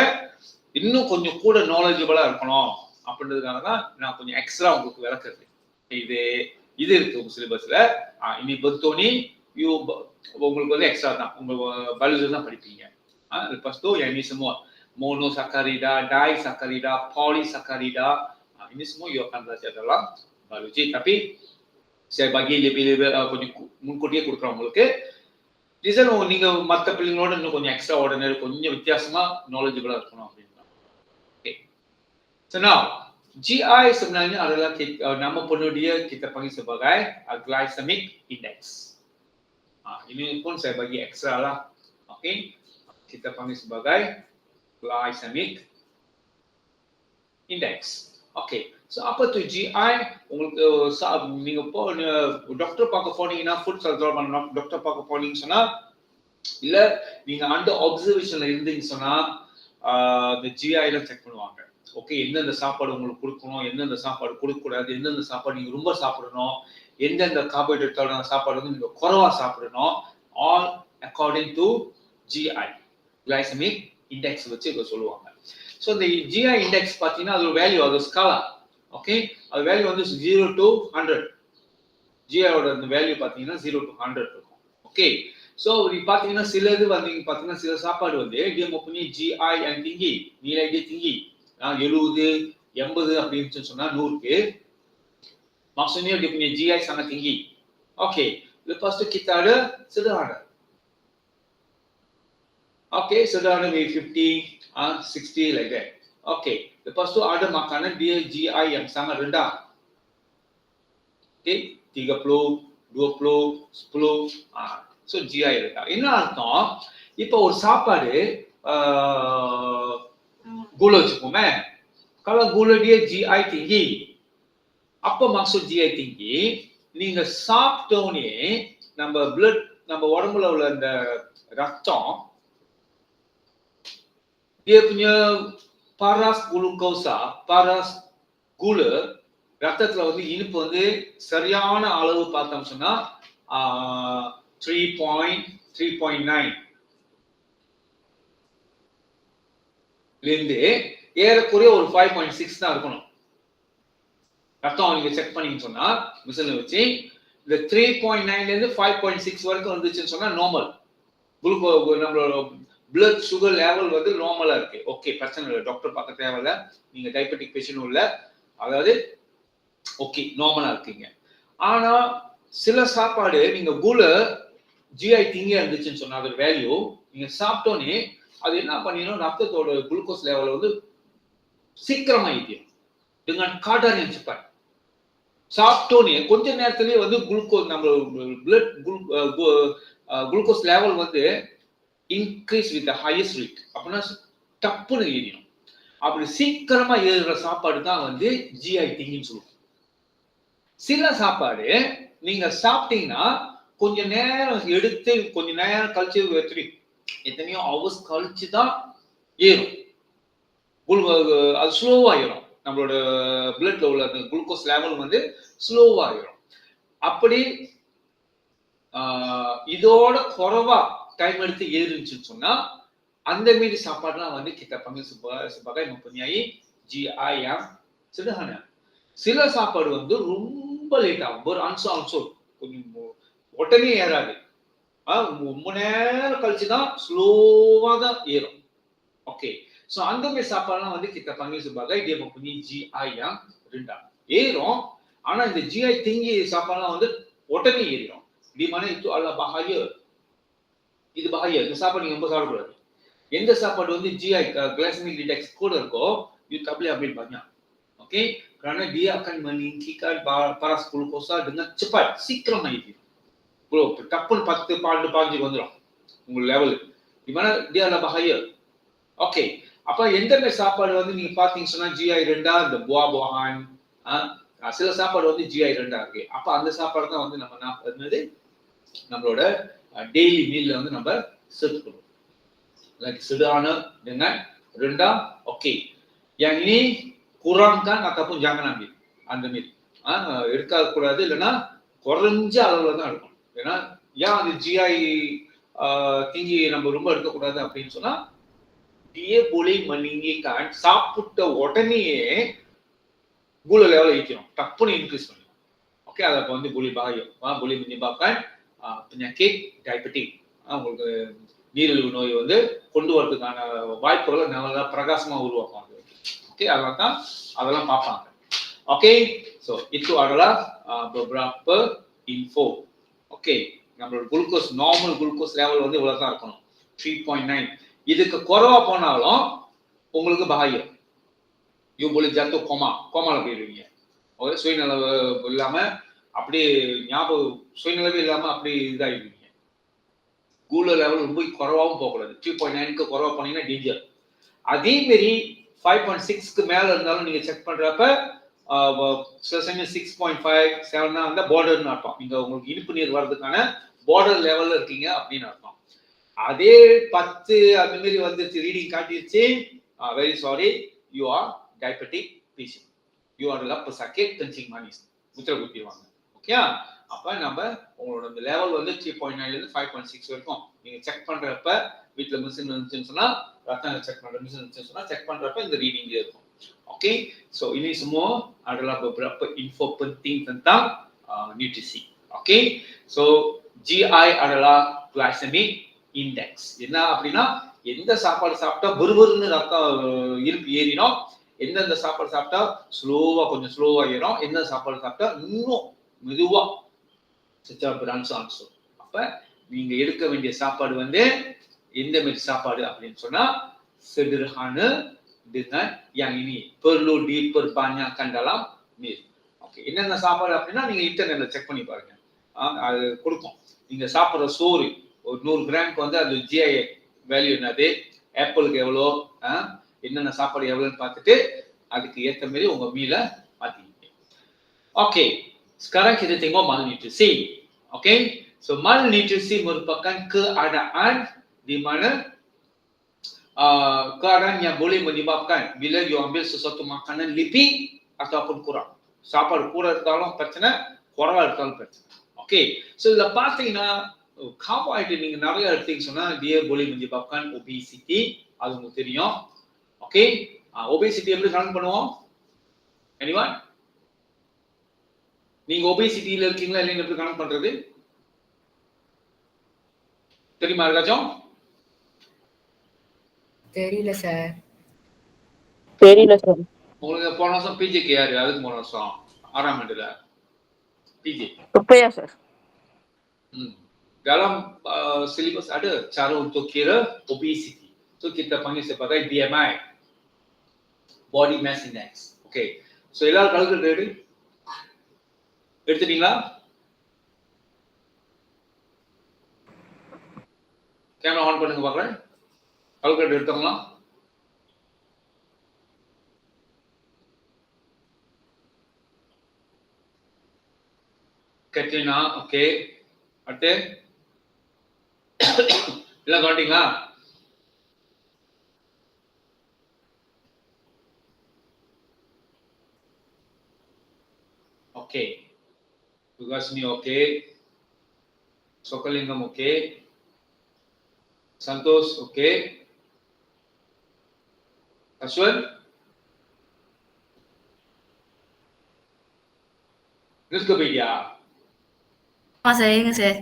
இன்னும் கொஞ்சம் கூட நாலேஜபிளா இருக்கணும் அப்படின்றதுக்காக தான் நான் கொஞ்சம் எக்ஸ்ட்ரா உங்களுக்கு விளக்குறது. இது இருக்கு உங்க சிலபஸ்ல. இனி பத்தோனி உங்களுக்கு வந்து எக்ஸ்ட்ரா தான், உங்க பயாலஜி தான் படிப்பீங்க. Lepas tu yang ini semua monosaccharida, disaccharida, polysaccharida, ini semua you akan belajar dalam biologi. Tapi saya bagi lebih கொஞ்சம் முன்கூட்டியே கொடுக்குறேன் உங்களுக்கு. ரீசன் நீங்க மற்ற பிள்ளைங்களோட இன்னும் கொஞ்சம் எக்ஸ்ட்ரா ஆர்டினரி கொஞ்சம் வித்தியாசமா நாலேஜபிளா இருக்கணும் அப்படின்னா. Okay, so now GI sebenarnya adalah nama penuh dia kita panggil sebagai glycemic index. Ini pun saya bagi ekstra lah. Okey, kita panggil sebagai glycemic index. Okey, so apa tu GI? உங்களுக்கு நீங்க doctor பார்க்க போனீங்கன்னா food surgery doctor பார்க்க போனீங்கன்னு சொன்னா இல்ல நீங்க under அப்சர்வேஷன்ல இருந்தீங்க சொன்னா இந்த GI ல செக் பண்ணுவாங்க. ஓகே, எந்தெந்த சாப்பாடு உங்களுக்கு கொடுக்கணும், எந்தெந்த சாப்பாடு கொடுக்கக்கூடாது, எந்தெந்த சாப்பாடு நீங்க ரொம்ப சாப்பிடணும், எந்தெந்த கார்போஹைட்ரேட்டோட சாப்பாடு வந்து நீங்க குறைவா சாப்பிடணும், all according to GI glycemic index வச்சு இத சொல்லுவாங்க. ஸோ இந்த GI இண்டெக்ஸ் பார்த்தீங்கன்னா அது வேல்யூ, அது ஸ்காலா. ஓகே, அது வேல்யூ வந்து 0 to 100. GI-ஓட அந்த வேல்யூ பார்த்தீங்கன்னா 0 to 100 இருக்கும். ஓகே, ஸோ நீங்க பார்த்தீங்கன்னா சிலது வந்து பார்த்தீங்கன்னா சில சாப்பாடு வந்து dia mempunyai GI yang tinggi, nilai dia tinggi. 70, 80 அப்படின்னு சொன்னா 100க்கு maksudnya dia punya GI sangat tinggi. Okey, lepas tu kita ada sederhana. Okey, sederhana maybe 50, 60 like that. Okey, lepas tu ada makanan dia GI yang sangat rendah. Okey, 30, 20, 10. So GI rendah. என்ன அர்த்தம்? இப்போ ஒரு சாப்பாடு gula வச்சுக்கோமே, kalau gula dia GI tinggi, apa maksud GI tinggi? நீங்க சாப்பிட்டோனே நம்ம blood, நம்ம உடம்புல உள்ள அந்த ரத்தம் dia punya paras glukosa, paras gula, ரத்தத்துல வந்து இனிப்பு வந்து சரியான அளவு பார்த்தோம் சொன்னா 3.9 இருந்து ஏறக்குறைய ஒரு 5.6 தான் இருக்கணும். ரத்தம் நீங்க செக் பண்ணீங்கன்னு சொன்னா மிஷின்ல வச்சு இந்த 3.9ல இருந்து 5.6 வரைக்கும் வந்துச்சுன்னு சொன்னா நார்மல். நம்மளோட பிளட் சுகர் லெவல் வந்து நார்மலா இருக்கு. ஓகே, பிரச்சனை இல்லை, டாக்டர் பார்க்க தேவையில்ல, நீங்க டயபெட்டிக் பேஷண்ட் இல்ல, அதாவது ஓகே நார்மலா இருக்கீங்க. ஆனா சில சாப்பாடு நீங்க GI திங்கியா இருந்துச்சுன்னு சொன்னா அதோட வேல்யூ நீங்க சாப்பிட்டோன்னே அது என்ன பண்ணிடும், ரத்தத்தோட குளுக்கோஸ் லெவல் வந்து சீக்கிரமா ஏறிடும். dengan kadar yang cepat. சாப்பிட்டோன்னே கொஞ்ச நேரத்திலேயே வந்து குளுக்கோஸ், நம்ம பிளட் குளுக்கோஸ் லெவல் வந்து இன்க்ரீஸ் வித் ஹையஸ்ட் ரேட். அப்படின்னா டப்புன்னு ஏறிடும். அப்படி சீக்கிரமா ஏறுற சாப்பாடு தான் வந்து GI திங்கின்னு சொல்லுவோம். சில சாப்பாடு நீங்க சாப்பிட்டீங்கன்னா கொஞ்ச நேரம் எடுத்து கொஞ்ச நேரம் கழிச்சு எத்தனையோ ஹவர்ஸ் கழிச்சு தான் ஏறும். அது ஸ்லோவா ஏறும். நம்மளோட பிளட்ல உள்ள அந்த குளுக்கோஸ் லெவல் வந்து ஸ்லோவா ஏறும். அப்படி இதோட குறைவா டைம் எடுத்து ஏறிச்சுன்னு சொன்னா அந்த மாரி சாப்பாடுலாம் வந்து kita panggil sebagai mempunyai GI yang sederhana. சில சாப்பாடு வந்து ரொம்ப லேட் ஆகும், ஒரு அன்சான்சோ கொஞ்சம் உடனே ஏறாது, ரொம்ப நேரம் கழிச்சு தான் ஸ்லோவா தான் ஏறும். ஓகே, சோ அந்த மாதிரி சாப்பாடுலாம் வந்து kita panggil sebagai dia mempunyai GI yang rendah. ஏறும், ஆனா இந்த GI tinggi சாப்பாடுலாம் வந்து உடனே ஏறிடும். di mana itu adalah bahaya. இது bahaya. இந்த சாப்பாடு நீங்க ரொம்ப சாப்பிடக்கூடாது. எந்த சாப்பாடு வந்து GI glycemic index கூட இருக்கோ you tak boleh ambil banyak. Okey, kerana dia akan meninggikan paras glukosa dengan cepat, சீக்கிரமா ஏறிடும். bro டப்புன்னு 10 12 15 வந்துரும் உங்க level. di mana dia adalah bahaya. Okay, அப்ப எந்த மாதிரி சாப்பாடு வந்து நீங்க பாத்தீங்கன்னா சொன்னா GI ரெண்டா, இந்த buah-buahan, சில சாப்பாடு வந்து GI ரெண்டா இருக்கு. அப்ப அந்த சாப்பாடு தான் வந்து நம்ம நம்மளோட டெய்லி மீல்ல வந்து நம்ம சேர்த்துக்கணும். Like sederhana dengan rendah. Okey, yang ini kurangkan ataupun jangan ambil அந்த மீல். எடுக்க கூடாது, இல்லைன்னா குறைஞ்ச அளவுல தான் எடுக்கணும். ஏன்னா ஏன் அது GI திங்கி நம்ம ரொம்ப எடுக்கக்கூடாது அப்படின்னு சொன்னா dia boleh meninggikan, சாப்பிட்ட உடனேயே gula level ஏற்றிடும், டப்புன்னு இன்க்ரீஸ் பண்ணிடும். ஓகே, அதை அப்போ வந்து boleh bahaya, boleh menyebabkan penyakit diabetic, உங்களுக்கு நீரிழிவு நோய் வந்து கொண்டு வரதுக்கான வாய்ப்புகளை நல்லா பிரகாசமா உருவாக்குவாங்க. ஓகே, அதெல்லாம் பார்ப்பாங்க. Okay, so itu adalah beberapa info. Oke, நம்மளோட குளுக்கோஸ் நார்மல் குளுக்கோஸ் லெவல் வந்து இவ்வளவு தான் இருக்கணும் 3.9. இதுக்கு குறைவா போனாலும் உங்களுக்கு பகாயம் boleh jatuh கோமால போயிடுவீங்க. ஓகே, சுயநலவு இல்லாம அப்படியே ஞாபகம் சுயநலவே இல்லாம அப்படி இதாகிடுவீங்க. கூலர் லெவல் ரொம்ப குறைவாகவும் போகக்கூடாது. 3.9க்கு குறைவா போனீங்கன்னா டேஞ்சர். அதே மாதிரி 5.6க்கு மேல இருந்தாலும் நீங்க செக் பண்றப்ப சில சமயம் 6.5 7 தான் அந்த பார்டர்னு அர்த்தம். நீங்க உங்களுக்கு இனிப்பு நீர் வர்றதுக்கான பார்டர் லெவல்ல இருக்கீங்க அப்படின்னு அர்த்தம். அதே 10 அந்த மாதிரி வந்துருச்சு, ரீடிங் காட்டிருச்சு, very sorry, you are diabetic patient. You are pesakit kencing manis. முத்திரை குத்திடுவாங்க. ஓகே, அப்ப நம்ம உங்களோட அந்த லெவல் வந்து 3.9ல இருந்து 5.6 வரைக்கும் நீங்க செக் பண்றப்ப வீட்ல மிஷின் இருந்துச்சுன்னு சொன்னா ரத்தம் செக் பண்ற மிஷின் இருந்துச்சுன்னு சொன்னா செக் பண்றப்ப இந்த ரீடிங் இருக்கும். Oke, so ini semua adalah beberapa info penting tentang nutrisi. Oke, so GI adalah glycemic index. என்ன அப்படின்னா எந்த சாப்பாடு சாப்பிட்டா புறுபுறுன்னு ரத்தம் இருப்பு ஏறினோம், எந்தெந்த சாப்பாடு சாப்பிட்டா ஸ்லோவா கொஞ்சம் ஸ்லோவா ஏறும், எந்த சாப்பாடு சாப்பிட்டா இன்னும் மெதுவா ஆன்சர். அப்ப நீங்க எடுக்க வேண்டிய சாப்பாடு வந்து எந்த மாதிரி சாப்பாடு அப்படின்னு சொன்னா sederhana dengan yang ini perlu diperbanyakkan dalam meal. Okay, என்னென்ன சாப்பாடு அப்படின்னா நீங்க இன்டர்நெட்ல செக் பண்ணி பாருங்க, அது கொடுக்கும். நீங்க சாப்பிட்ற சோறு ஒரு 100 கிராமுக்கு வந்து அது GI வேல்யூ என்னது, ஆப்பிளுக்கு எவ்வளோ, என்னென்ன சாப்பாடு எவ்வளோன்னு பார்த்துட்டு அதுக்கு ஏற்ற மாதிரி உங்க மீலை மாத்திக்கிங்க. Okay, sekarang kita tengok malnutrisi. Oke, so malnutrisi merupakan keadaan di mana keadaan yang boleh menyebabkan bila you ambil sesuatu makanan lebih ataupun kurang. சாப்பாடு கூட இருந்தாலும் பிரச்சனை, குறைவா இருந்தாலும் பிரச்சனை. ஓகே, so இதுல பார்த்தீங்கன்னா கார்போஹைட்ரேட் நீங்க நிறைய எடுத்தீங்க சொன்னா dia boleh menyebabkan obesity, அது உங்களுக்கு தெரியும். ஓகே, obesity எப்படி கவுண்ட் பண்ணுவோம்? anyone? நீங்க obesityல இருக்கீங்களா இல்லைன்னு எப்படி கவுண்ட் பண்றது தெரியுமா யாருக்காச்சும்? தெரியல சார். தெரியல சார். உங்களுக்கு போன வருஷம் பிஜிக்கு யாரு? அதுக்கு போன வருஷம் 6ஆம் ஆண்டுல PG Rupaya sir. dalam syllabus ada cara untuk kira obesity. So kita panggil sebagai BMI, body mass index. Okay, so எல்லாரும் கால்குலேட்டர் ரெடி எடுத்துட்டீங்களா? கேமரா ஆன் பண்ணுங்க பார்க்குறேன். கால்குலேட்டர் எடுத்துங்களா? Katrina, okay. அடுத்து எல்லாம் காட்டிங்களா? Okay, Tugasmi oke, Sokalingam oke, Santos oke, Aswan, ingat ke media? saya ingat saya.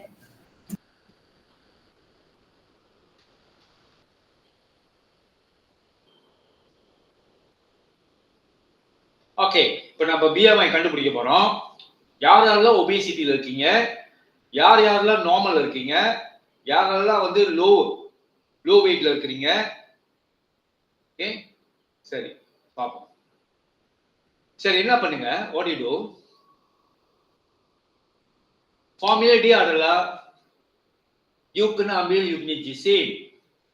Okay, இப்போ நம்ம BMI கண்டுபிடிக்க போறோம். யார் யாரெல்லாம் ஒபேசிட்டியில் இருக்கீங்க, யார் யாரெல்லாம் நார்மல் இருக்கீங்க, யாரெல்லாம் வந்து லோ வெயிட்ல இருக்கிறீங்க. ஓகே, சரி பார்ப்போம். சரி, என்ன பண்ணுங்க, what you to, formula dia adalah you kena ambil you punya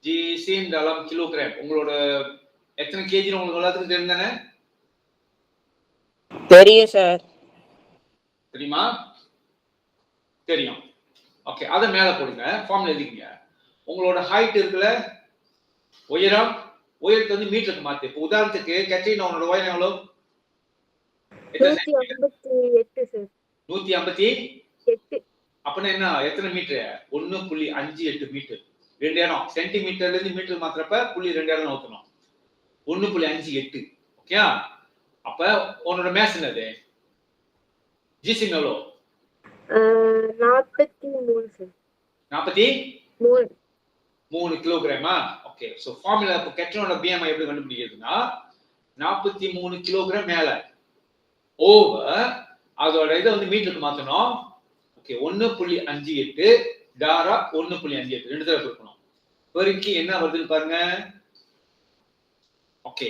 gisim dalam kilogram. உங்களோட எத்தனை கேஜி உங்களுக்கு எல்லாத்துக்கும் தெரிந்தானே? தெரியும் சார். தெரியுமா? தெரியும். ஓகே, அதை மேல போடுங்க, ஃபார்முலா எழுதிக்கங்க. உங்களோட ஹைட் இருக்குல்ல, உயரத்தை வந்து மீட்டருக்கு மாத்து. இப்போ உதாரணத்துக்கு கேட்ரினா உன்னோட உயரம் எவ்வளவு? 158 சார். 158. அப்பனா என்ன, எத்தனை மீட்டர்? 1.58 மீட்டர். 2 இடம் சென்டிமீட்டர்ல இருந்து மீட்டர் மாத்திரப்ப 0.2 இடம் நோக்கணும். 1.58. ஓகே, அப்ப உன்னோட மேஸ் என்னது? ஜிசிம் எவ்வளோ? 43 சார். 43 கிலோகிராமா? ஓகே, சோ ஃபார்முலா இப்போ கேட்ரினோட BMI எப்படி கண்டுபிடிக்கிறதுனா 43 கிலோகிராம் மேல ஓவர் அதோட இதை வந்து மீட்டருக்கு மாத்தணும். ஓகே 1.58 டாரா 1.58 ரெண்டு தடவை பெருக்கணும். பெருக்கி என்ன வருதுன்னு பாருங்க. ஓகே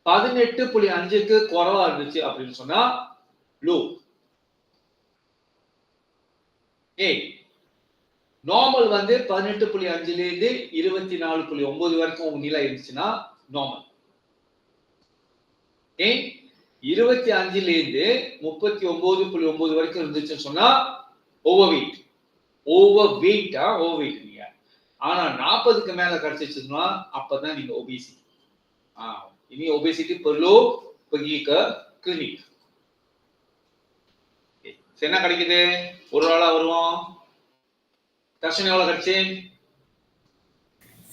18.5க்கு குறைவா இருந்துச்சு அப்படின்னு சொன்னா லோ. நார்மல் வந்து 18.5ல இருந்து 24.9 வரைக்கும் உங்க நிலை இருந்துச்சுன்னா நார்மல். 25ல இருந்து 39.9 வரைக்கும் இருந்துச்சுன்னு சொன்னா ஓவர் வெயிட். ஓவர் வெயிட்டா ஓவர் வெயிட் நீங்க. ஆனா 40க்கு மேல கிடைச்சிச்சுன்னா அப்பதான் நீங்க obesity. ini obesity perlu pergi ke klinik. என்ன கிடைக்குது? ஒரு நாளா வருவோம். தர்ஷன் எவ்வளவு கிடைச்சு?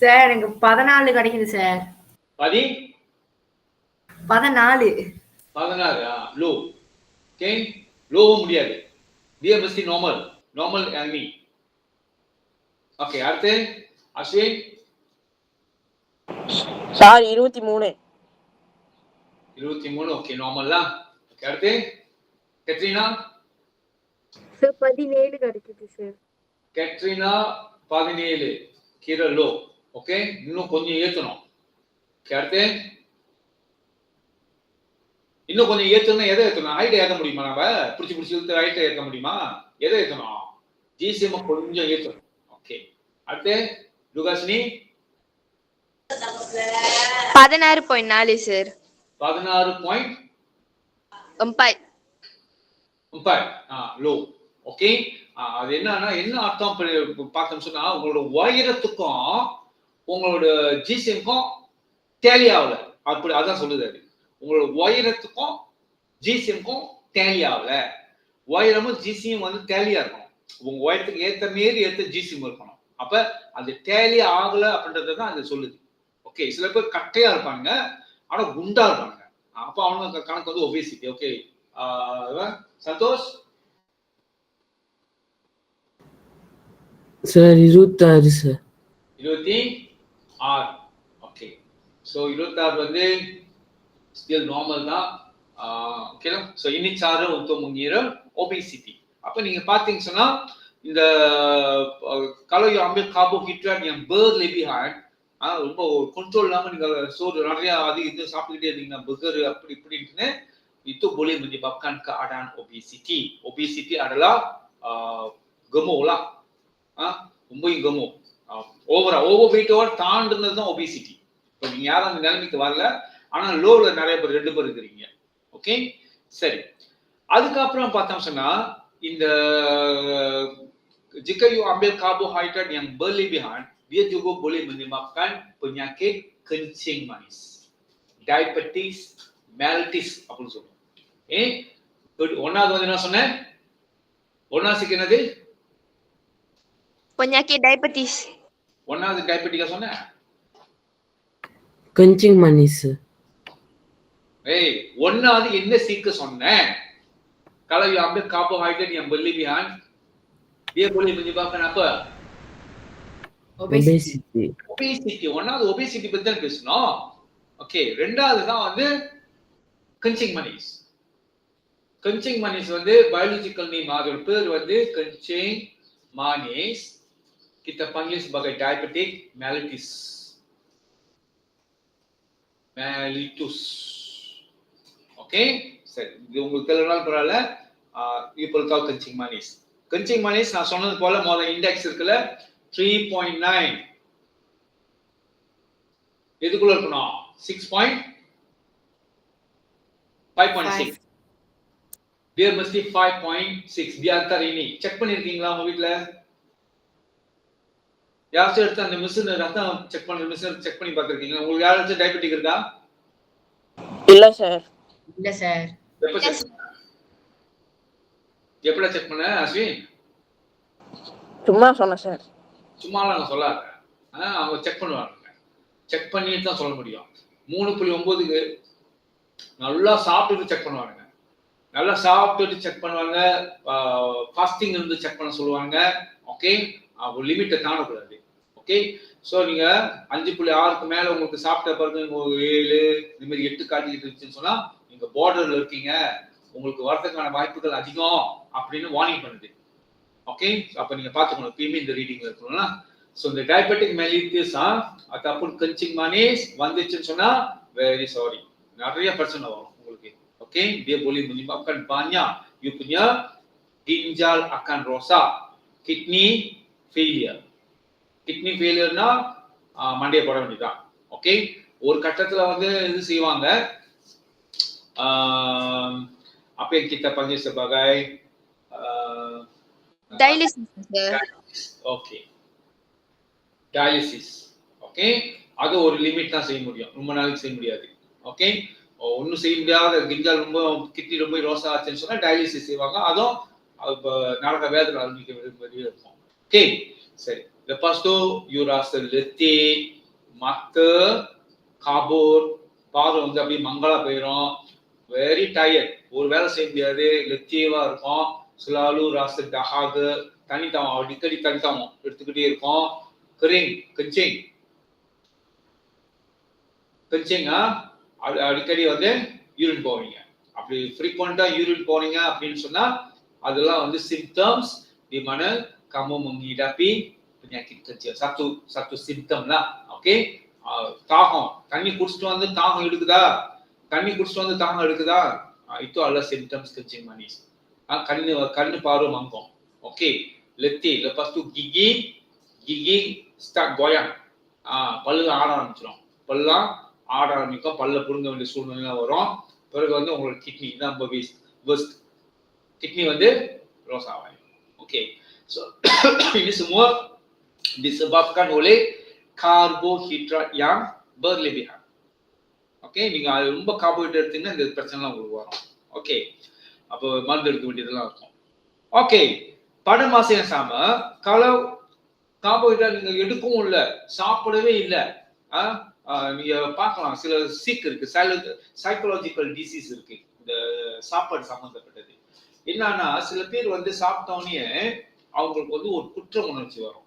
சார் எனக்கு 14 கிடைக்குது சார். 14 லோ. ஓகே லோவும் முடியாது. dia mesti normal enemy. Okay அடுத்து அஸ்வின் சார் 23 ஓகே நார்மல் தான். ஓகே அடுத்து கத்ரீனா சார் 17 கிடைக்குது சார். கத்ரீனா 17 கீழே லோ. ஓகே இன்னும் கொஞ்சம் ஏத்தணும். ஓகே அடுத்து இன்னும் கொஞ்சம் ஏத்தணும். எதை ஏத்தணும்? ஹைட் ஏத்த முடியுமா? நம்ம பிடிச்சி இழுத்து ஹைட் ஏத்த முடியுமா? எதை ஏத்தணும்? ஜிசிஎம் கொஞ்சம் ஏத்தணும். ஓகே அடுத்து லுகாஸ்னி 16.4 சார். 16.4 லோ. ஓகே அது என்னன்னா என்ன அர்த்தம் பார்த்தோம் சொன்னா உங்களோட உயரத்துக்கும் உங்களோட ஜிசிஎம்க்கும் டேலி ஆகல. அப்படி அதான் சொல்லுது. அது உங்களோட உயரத்துக்கும் ஜிசிஎம்க்கும் டேலி ஆகல. உயரமும் ஜிசிஎம் வந்து டேலியா இருக்கணும். உங்க உயரத்துக்கு ஏத்த மாரி ஏத்த ஜிசிஎம் இருக்கணும். அப்ப அது டேலி ஆகல அப்படின்றதான் அது சொல்லுது. ஓகே சில பேர் கட்டையா இருப்பாங்க ஆனா குண்டா இருப்பாங்க. அப்ப அவங்க கணக்கு வந்து obesity. Okay Santhosh sir 26 sir. 26. Okay so 26 வந்து still normal தான். ஓகேனா so ini cara untuk mengira obesity. அப்ப நீங்க பாத்தீங்க சொன்னா இந்த kalau you ambil karbohidrat yang berlebihan ரொம்ப கண்ட்ரோல் இல்லாம நீங்க சோறு நிறைய அது இது சாப்பிட்டுக்கிட்டே இருந்தீங்கன்னா பர்கர் அப்படி இப்படின்னு itu boleh menyebabkan keadaan obesity. Obesity adalah gemuk lah. ரொம்ப gemuk. over weight தாண்டுனது தான் obesity. இப்போ நீங்க யாரும் அந்த நிலைமைக்கு வரல ஆனா லோல நிறைய பேர் 2 பேர் இருக்கீங்க. ஓகே சரி அதுக்கப்புறம் பார்த்தோம் சொன்னா இந்த jika you ambil karbohidrat yang berlebihan dia juga boleh menyebabkan penyakit kencing manis, diabetes mellitus அப்படின்னு சொல்லுவோம். ஒன்னாவது வந்து என்ன சொன்னேன்? ஒன்னாவது என்னது? Penyakit diabetes. ஒன்னாவது டயபெட்டிக்கா சொன்னேன்? kencing manis. ஒன்னாவது என்ன சீக்க சொன்னேன்? kalau you ambil karbohidrat yang berlebihan dia boleh menyebabkan apa? obesity. ஒன்னாவது obesity பத்தி தான் பேசணும். ஓகே ரெண்டாவது தான் வந்து kencing manis. kencing manis வந்து biological name அதோட பேர் வந்து kencing manis. Kita panggil sebagai diabetic mellitus. Oke, இது உங்களுக்கு தெரியலனாலும் பரவாயில்ல. இப்போ tahu kencing manis. kencing manis நான் சொன்னது போல முதல்ல இண்டெக்ஸ் இருக்குல்ல 3.9 எதுக்குள்ள இருக்கணும்? 5.6 dia mesti 5.6 di antara ini. Check பண்ணிருக்கீங்களா உங்க வீட்ல? யாராச்சும் எடுத்து அந்த மிஷின் ரத்தம் செக் பண்ற மிஷின் செக் பண்ணி பார்த்திருக்கீங்களா? உங்களுக்கு யாராச்சும் டயபெட்டிக் இருக்கா? இல்ல சார். இல்ல சார். எப்ப செக் பண்ண அஸ்வின்? சும்மா சொன்னேன் சார். சும்மாலாம் சொல்லாத. அவங்க செக் பண்ணுவாங்க. செக் பண்ணிட்டு தான் சொல்ல முடியும். 3.9க்கு நல்லா சாப்பிட்டு செக் பண்ணுவாங்க. நல்லா சாப்பிட்டு செக் பண்ணுவாங்க. ஃபாஸ்டிங் இருந்து செக் பண்ண சொல்லுவாங்க. ஓகே ஒரு லிமிட்டை தாண்டக்கூடாது. ஓகே சோ நீங்க 5.6க்கு மேல உங்களுக்கு சாப்பிட்ட பிறகு 7 இந்த மாதிரி 8 காட்டிட்டு இருந்துச்சுன்னு சொன்னா நீங்க பார்டர்ல இருக்கீங்க, உங்களுக்கு வரதுக்கான வாய்ப்புகள் அதிகம் அப்படின்னு வார்னிங் பண்ணுது. ஓகே, அப்ப நீங்க பாத்துக்கணும் எப்பயுமே இந்த ரீடிங்ல இருக்கணும்னா. சோ இந்த diabetic mellitus ataupun kencing manis வந்துச்சுன்னு சொன்னா வெரி சாரி, நிறைய பிரச்சனை வரும் உங்களுக்கு. Okay, dia boleh menyebabkan banyak you punya ginjal akan rosak, kidney failure. kidney failure னா மண்டைய போட வேண்டியதுதான். ஓகே, ஒரு கட்டத்துல வந்து இது செய்வாங்க, apa yang kita panggil sebagai dialysis sir. Okay, dialysis. Okay, அது ஒரு லிமிட் தான் செய்ய முடியும், ரொம்ப நாளைக்கு செய்ய முடியாது. ஓகே, ஒன்றும் செய்ய முடியாத கிஞ்சால் ரொம்ப கிட்னி ரொம்ப ரோசா ஆச்சுன்னு சொன்னா டயாலிசிஸ் செய்வாங்க. அதுவும் நடக்க வேதனை அனுபவிக்க வெளியே இருக்கும். ஓகே, சரி. Lepas tu you rasa letih, mata kabur, பாதம் வந்து அப்படியே மங்களா போயிடும், வெரி டயர்ட், ஒரு வேலை செய்ய முடியாது, லெத்தியவா இருக்கும், selalu rasa dahaga, தண்ணி தாகம், அடிக்கடி தண்ணி தாகம் எடுத்துக்கிட்டே இருக்கும், kering, kencing அடிக்கடி வந்து யூரின் போவீங்க. அப்படி ஃப்ரீக்வெண்டா யூரின் போறீங்க அப்படின்னு சொன்னா அதெல்லாம் வந்து symptoms di mana kamu menghidapi penyakit kecil. Satu simptom lah. Okey, தாகம், தண்ணி குடிச்சிட்டு வந்து தாகம் எடுக்குதா, itu adalah symptoms kencing manis. கண்ணு பார்வை மங்கும். Okay, letih, lepas tu gigi start goyang, பல்லு ஆட ஆரம்பிச்சிடும், பல்ல புடுங்க வேண்டிய சூழ்நிலை வரும். பிறகு வந்து உங்களுக்கு கிட்னி தான் worst, கிட்னி வந்து ரோஸ் ஆகும். Okay, so ini semua disebabkan oleh karbohidrat yang berlebihan. Okay, நீங்க ரொம்ப கார்போஹைட்ரேட் எடுத்தீங்கன்னா இந்த பிரச்சனைலாம் உங்களுக்கு வரும். ஓகே, அப்போ மருந்து எடுக்க வேண்டியதெல்லாம் இருக்கும். Okay, pada masa yang sama kalau carbohydrate நீங்க எடுக்கவும் இல்லை, சாப்பிடவே இல்லை, நீங்க பார்க்கலாம் சில சிக் இருக்கு, சைக்கலாஜிக்கல் டிசீஸ் இருக்கு இந்த சாப்பாடு சம்பந்தப்பட்டது. என்னன்னா சில பேர் வந்து சாப்பிட்டோன்னே அவங்களுக்கு வந்து ஒரு குற்ற உணர்ச்சி வரும்.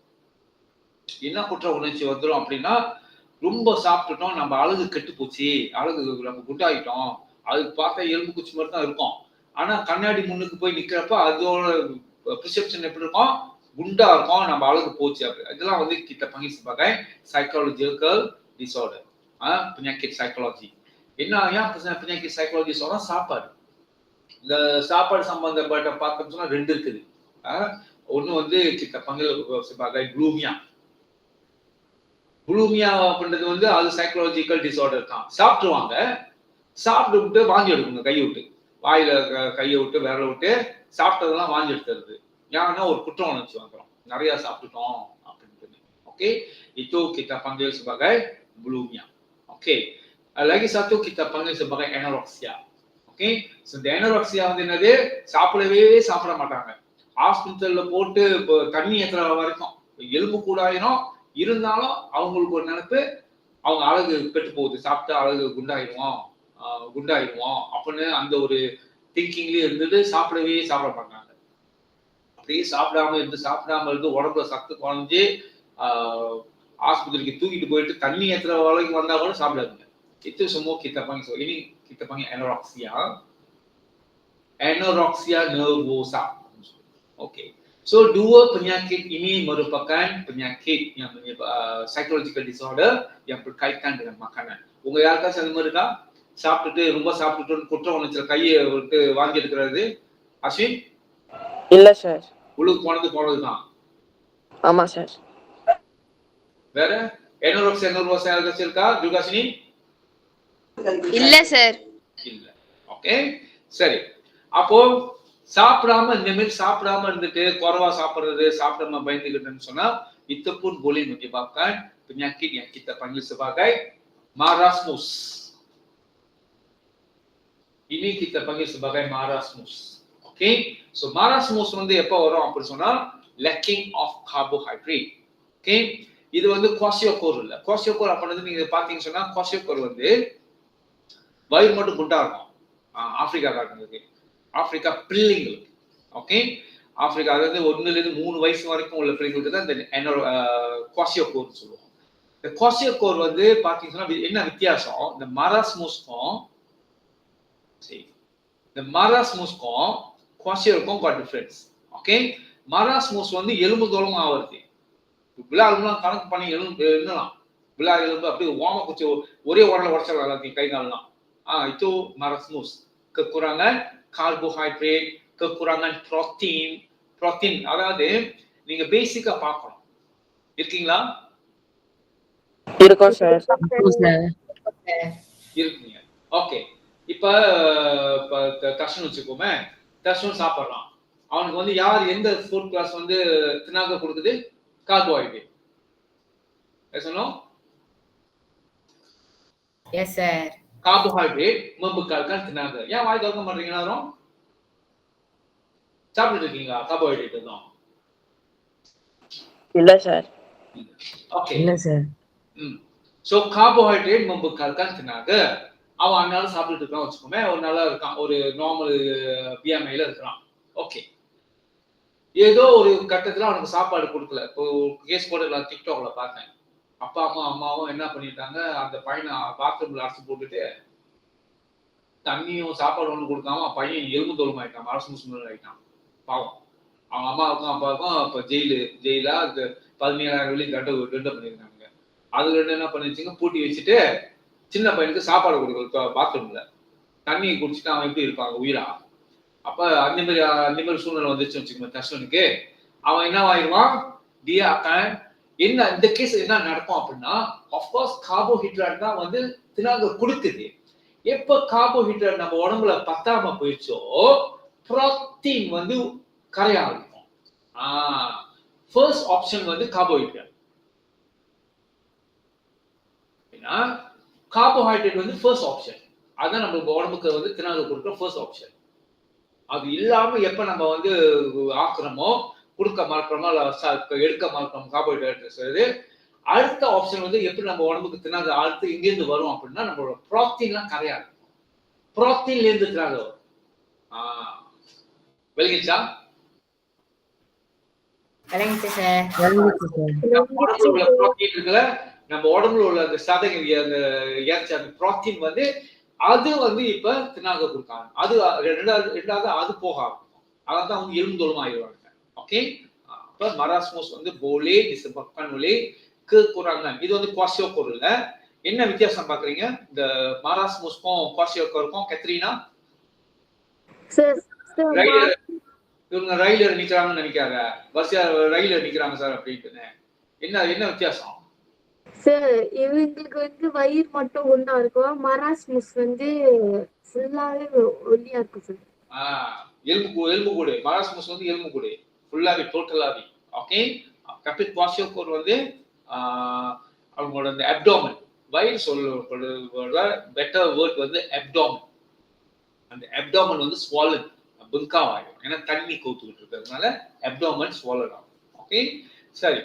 என்ன குற்ற உணர்ச்சி வந்துடும் அப்படின்னா, ரொம்ப சாப்பிட்டுட்டோம், நம்ம அழகு கெட்டு போச்சு, நம்ம குண்டாயிட்டோம், அது பார்த்தா எலும்பு குச்சி மாதிரி தான் இருக்கும், ஆனா கண்ணாடி முன்னுக்கு போய் நிக்கிறப்ப அதோட ப்ரிசெப்ஷன் எப்படி இருக்கும், குண்டா இருக்கும், நம்ம அழகு போச்சு. அப்படி இதெல்லாம் வந்து kita panggil sebagai psychological disorder, penyakit psikologi. என்ன penyakit psikologi சொல்றோம், சாப்பாடு. இந்த சாப்பாடு சம்பந்தப்பட்ட பார்த்தோம்னா ரெண்டு இருக்குது. ஒண்ணு வந்து kita panggil sebagai bulimia. அப்படின்றது வந்து அது சைக்கலாஜிக்கல் டிசார்டர் தான். சாப்பிட்டுருவாங்க, சாப்பிட்டு வாங்கி எடுக்குங்க, கையை விட்டு, வாயில கையை விட்டு விரல விட்டு சாப்பிட்டதெல்லாம் வாங்கி எடுத்துறது. ஏன்னா ஒரு குற்ற உணர்ச்சி வந்துடும், நிறைய சாப்பிட்டுட்டோம் அப்படின்னு. Okay, itu kita panggil sebagai bulimia. Okey, lagi satu kita panggil sebagai anorexia. Okey, so anorexia வந்து என்னது, சாப்பிட மாட்டாங்க, ஹாஸ்பிட்டல்ல போட்டு தண்ணி ஏத்துற வரைக்கும் எலும்பு கூடாயிரும், இருந்தாலும் அவங்களுக்கு ஒரு நினைப்பு, அவங்க அழகு கெட்டு போகுது, சாப்பிட்டா அழகு குண்டாயிடுவோம் அப்படின்னு அந்த ஒரு திங்கிங்லயே இருந்துட்டு சாப்பிட மாட்டாங்க. அப்படியே சாப்பிடாம இருந்து உடம்புல சத்து குறைஞ்சு ஆஸ்பத்திரிக்கு தூக்கிட்டு போயிட்டு தண்ணி ஏத்துற வரைக்கும் வந்தா கூட சாப்பிடாதுங்க. itu semua kita panggil anorexia nervosa. Okey, so dua penyakit ini merupakan penyakit yang psychological disorder yang berkaitan dengan makanan. உங்க யாருக்கா செல்லுமா இருக்கா, ரொம்ப சாப்பிட்டுட்டு குற்ற உணர்ச்சியில கையை விட்டு வாங்கி எடுக்கிறது? அஸ்வின்? இல்ல சார். உள்ளுக்கு போனதுதான். ஆமா சார். வேற anorexia nervosa யாருக்கா இருக்கா? துர்காசினி? இல்ல சார். இல்ல. ஓகே, சரி. அப்போ இந்த மாதிரி சாப்பிடாம இருந்துட்டு குறைவா சாப்பிடுறது, சாப்பிடாம பயந்துக்கிட்டுன்னு சொன்னா itu pun boleh menyebabkan penyakit yang kita panggil sebagai marasmus. Ini kita panggil sebagai marasmus. Okay, so marasmus வந்து எப்ப வரும் அப்படி சொன்னா lacking of carbohydrate. Okay, இது வந்து kwashiorkor இல்ல. kwashiorkor அப்படினது நீங்க பாத்தீங்க சொன்னா kwashiorkor வந்து வயிறு மட்டும் குண்டா இருக்கும். ஆப்பிரிக்காக்காரங்களுக்கு, ஆப்பிரிக்கா பிள்ளைங்களுக்கு. ஓகே, ஆப்பிரிக்கா அதாவது 1 ல இருந்து 3 வயசு வரைக்கும் உள்ள பிள்ளைங்களுக்கு தான் இந்த kwashiorkor சொல்லுவோம். இந்த kwashiorkor வந்து பாத்தீங்க சொன்னா என்ன வித்தியாசம், இந்த marasmusக்கும் kwashiorkorக்கும் got difference. Okay, மராஸ்மோஸ் வந்து எலும்பு தோலமா ஆவறது. விழா எலும்புலாம் கணக்கு பண்ணி எண்ணலாம். விழா எலும்பு அப்படியே ஓம குச்சி ஒரே உடல உடைச்சிடலாம் எல்லாத்தையும் கை காலெல்லாம். itu marasmus. Kekurangan karbohidrat, kekurangan protein. அதாவது நீங்க பேசிக்கா பார்க்கணும். இருக்கீங்களா? இருக்கும் சார். இருக்குங்க. ஓகே. இப்ப தர்ஷன் வச்சுக்கோமே. தர்ஷன் சாப்பிடுறான். அவனுக்கு வந்து யார் எந்த ஃபுட் கிளாஸ் வந்து தினாக கொடுக்குது? Carbohydrate. Yes no? Yes sir. Carbohydrate membekalkan tenaga. ஏன் வாய் திறக்க மாட்டீங்க எல்லாரும்? சாப்பிட்டு இருக்கீங்களா? கார்போஹைட்ரேட் தான். இல்ல சார். ஓகே. இல்ல sir. So carbohydrate membekalkan tenaga. அவன் அன்னால சாப்பிட்டு இருக்கான் வச்சுக்கோமே. ஒரு நல்லா இருக்கான். ஒரு நார்மல் பிஎம்ஐல இருக்கான். ஓகே. ஏதோ ஒரு கட்டத்துல அவனுக்கு சாப்பாடு கொடுக்கல. இப்போ கேஸ் போட்டு டிக்டாக்ல பார்த்தேன். அப்பா அம்மாவும் என்ன பண்ணிட்டாங்க, அந்த பையனை பாத்ரூம்ல அரைச்சு போட்டுட்டு தண்ணியும் சாப்பாடு ஒண்ணு கொடுக்காம பையன் எலும்பு தோலும் ஆயிட்டான், மரசு ஆயிட்டான். பாவம். அவங்க அம்மாவுக்கும் அப்பாவுக்கும் இப்ப ஜெயிலா 17,000 வெள்ளி தண்டை பண்ணியிருக்காங்க. அது ரெண்டு என்ன பண்ணிச்சுங்க, பூட்டி வச்சுட்டு சின்ன பையனுக்கு சாப்பாடு கொடுக்கல பாத்ரூம்ல. தண்ணி குடிச்சிட்டு அவன் எப்படி இருப்பாங்க உயிரா? அப்ப அந்த மாதிரி சூழ்நிலை வந்துச்சு வச்சுக்கோங்க தர்ஷனுக்கு. அவன் என்ன ஆயிடுவான், என்ன இந்த கேஸ் என்ன நடக்கும் அப்படின்னா, ஆஃப்கோர்ஸ் கார்போஹைட்ரேட் தான் வந்து தினாக கொடுக்குது. எப்ப கார்போஹைட்ரேட் நம்ம உடம்புல பத்தாம போயிடுச்சோ, புரோட்டீன் வந்து கரைய ஆரம்பிக்கும். ஃபர்ஸ்ட் ஆப்ஷன் வந்து கார்போஹைட்ரேட். கார்போஹைட்ரேட் வந்து ஃபர்ஸ்ட் ஆப்ஷன். அதான் நம்ம உடம்புக்கு வந்து தினாக கொடுக்குற ஃபர்ஸ்ட் ஆப்ஷன். அது இல்லாம எப்ப நம்ம வந்து ஆக்குறோமோ, கொடுக்க மறக்கிறோமோ, எடுக்க மறக்கிறோம் கார்போஹைட்ரேட். அடுத்த ஆப்ஷன் வந்து எப்படி நம்ம உடம்புக்கு தினாக அடுத்து இங்கிருந்து வரும் அப்படின்னா, நம்மளோட புரோட்டீன்லாம் கரையாது. புரோட்டீன்ல இருந்து தினாக வரும். விளங்கிச்சா? புரோட்டீன் இருக்குல்ல, நம்ம உடம்புல உள்ள அந்த சதங்க அந்த புரோட்டீன் வந்து அது வந்து இப்ப தினாக கொடுக்காங்க. அது ரெண்டாவது அது போக ஆரம்பிக்கும். அதான் அவங்க எலும்பு தோலும் ஆயிடுவாங்க. ஓகே. அப்ப மராஸ்மோஸ் வந்து போலே disebabkan oleh kekurangan. இது வந்து குவாஷியோகோர்ல என்ன வித்தியாசம் பாக்குறீங்க? இந்த மராஸ்மோஸ்க்கும் குவாஷியோகோருக்கும் கத்ரீனா? இவங்க ரயில நிக்கிறாங்கன்னு நினைக்காத. பஸ்ஸா ரயில நிக்கிறாங்க சார் அப்படின்னு. என்ன வித்தியாசம்? சார் இவங்களுக்கு வந்து வயிறு மட்டும் ஒண்ணா இருக்கும், மராஸ்மஸ் வந்து ஃபுல்லாவே ஒல்லியா இருக்கும் சார். எலும்பு கூடு. மராஸ்மஸ் வந்து எலும்பு கூடு ஃபுல்லாவே டோட்டலாவே. ஓகே. கபிட் குவாஷியோகோர் வந்து அவங்களோட அந்த அப்டாமன் வயிறு சொல்ல பெட்டர் வேர்ட் வந்து அப்டாமன். அந்த அப்டாமன் வந்து ஸ்வாலன் புங்காவாயிடும். ஏன்னா தண்ணி கோத்துக்கிட்டு இருக்கிறதுனால அப்டாமன் ஸ்வாலன் ஆகும். ஓகே. சரி.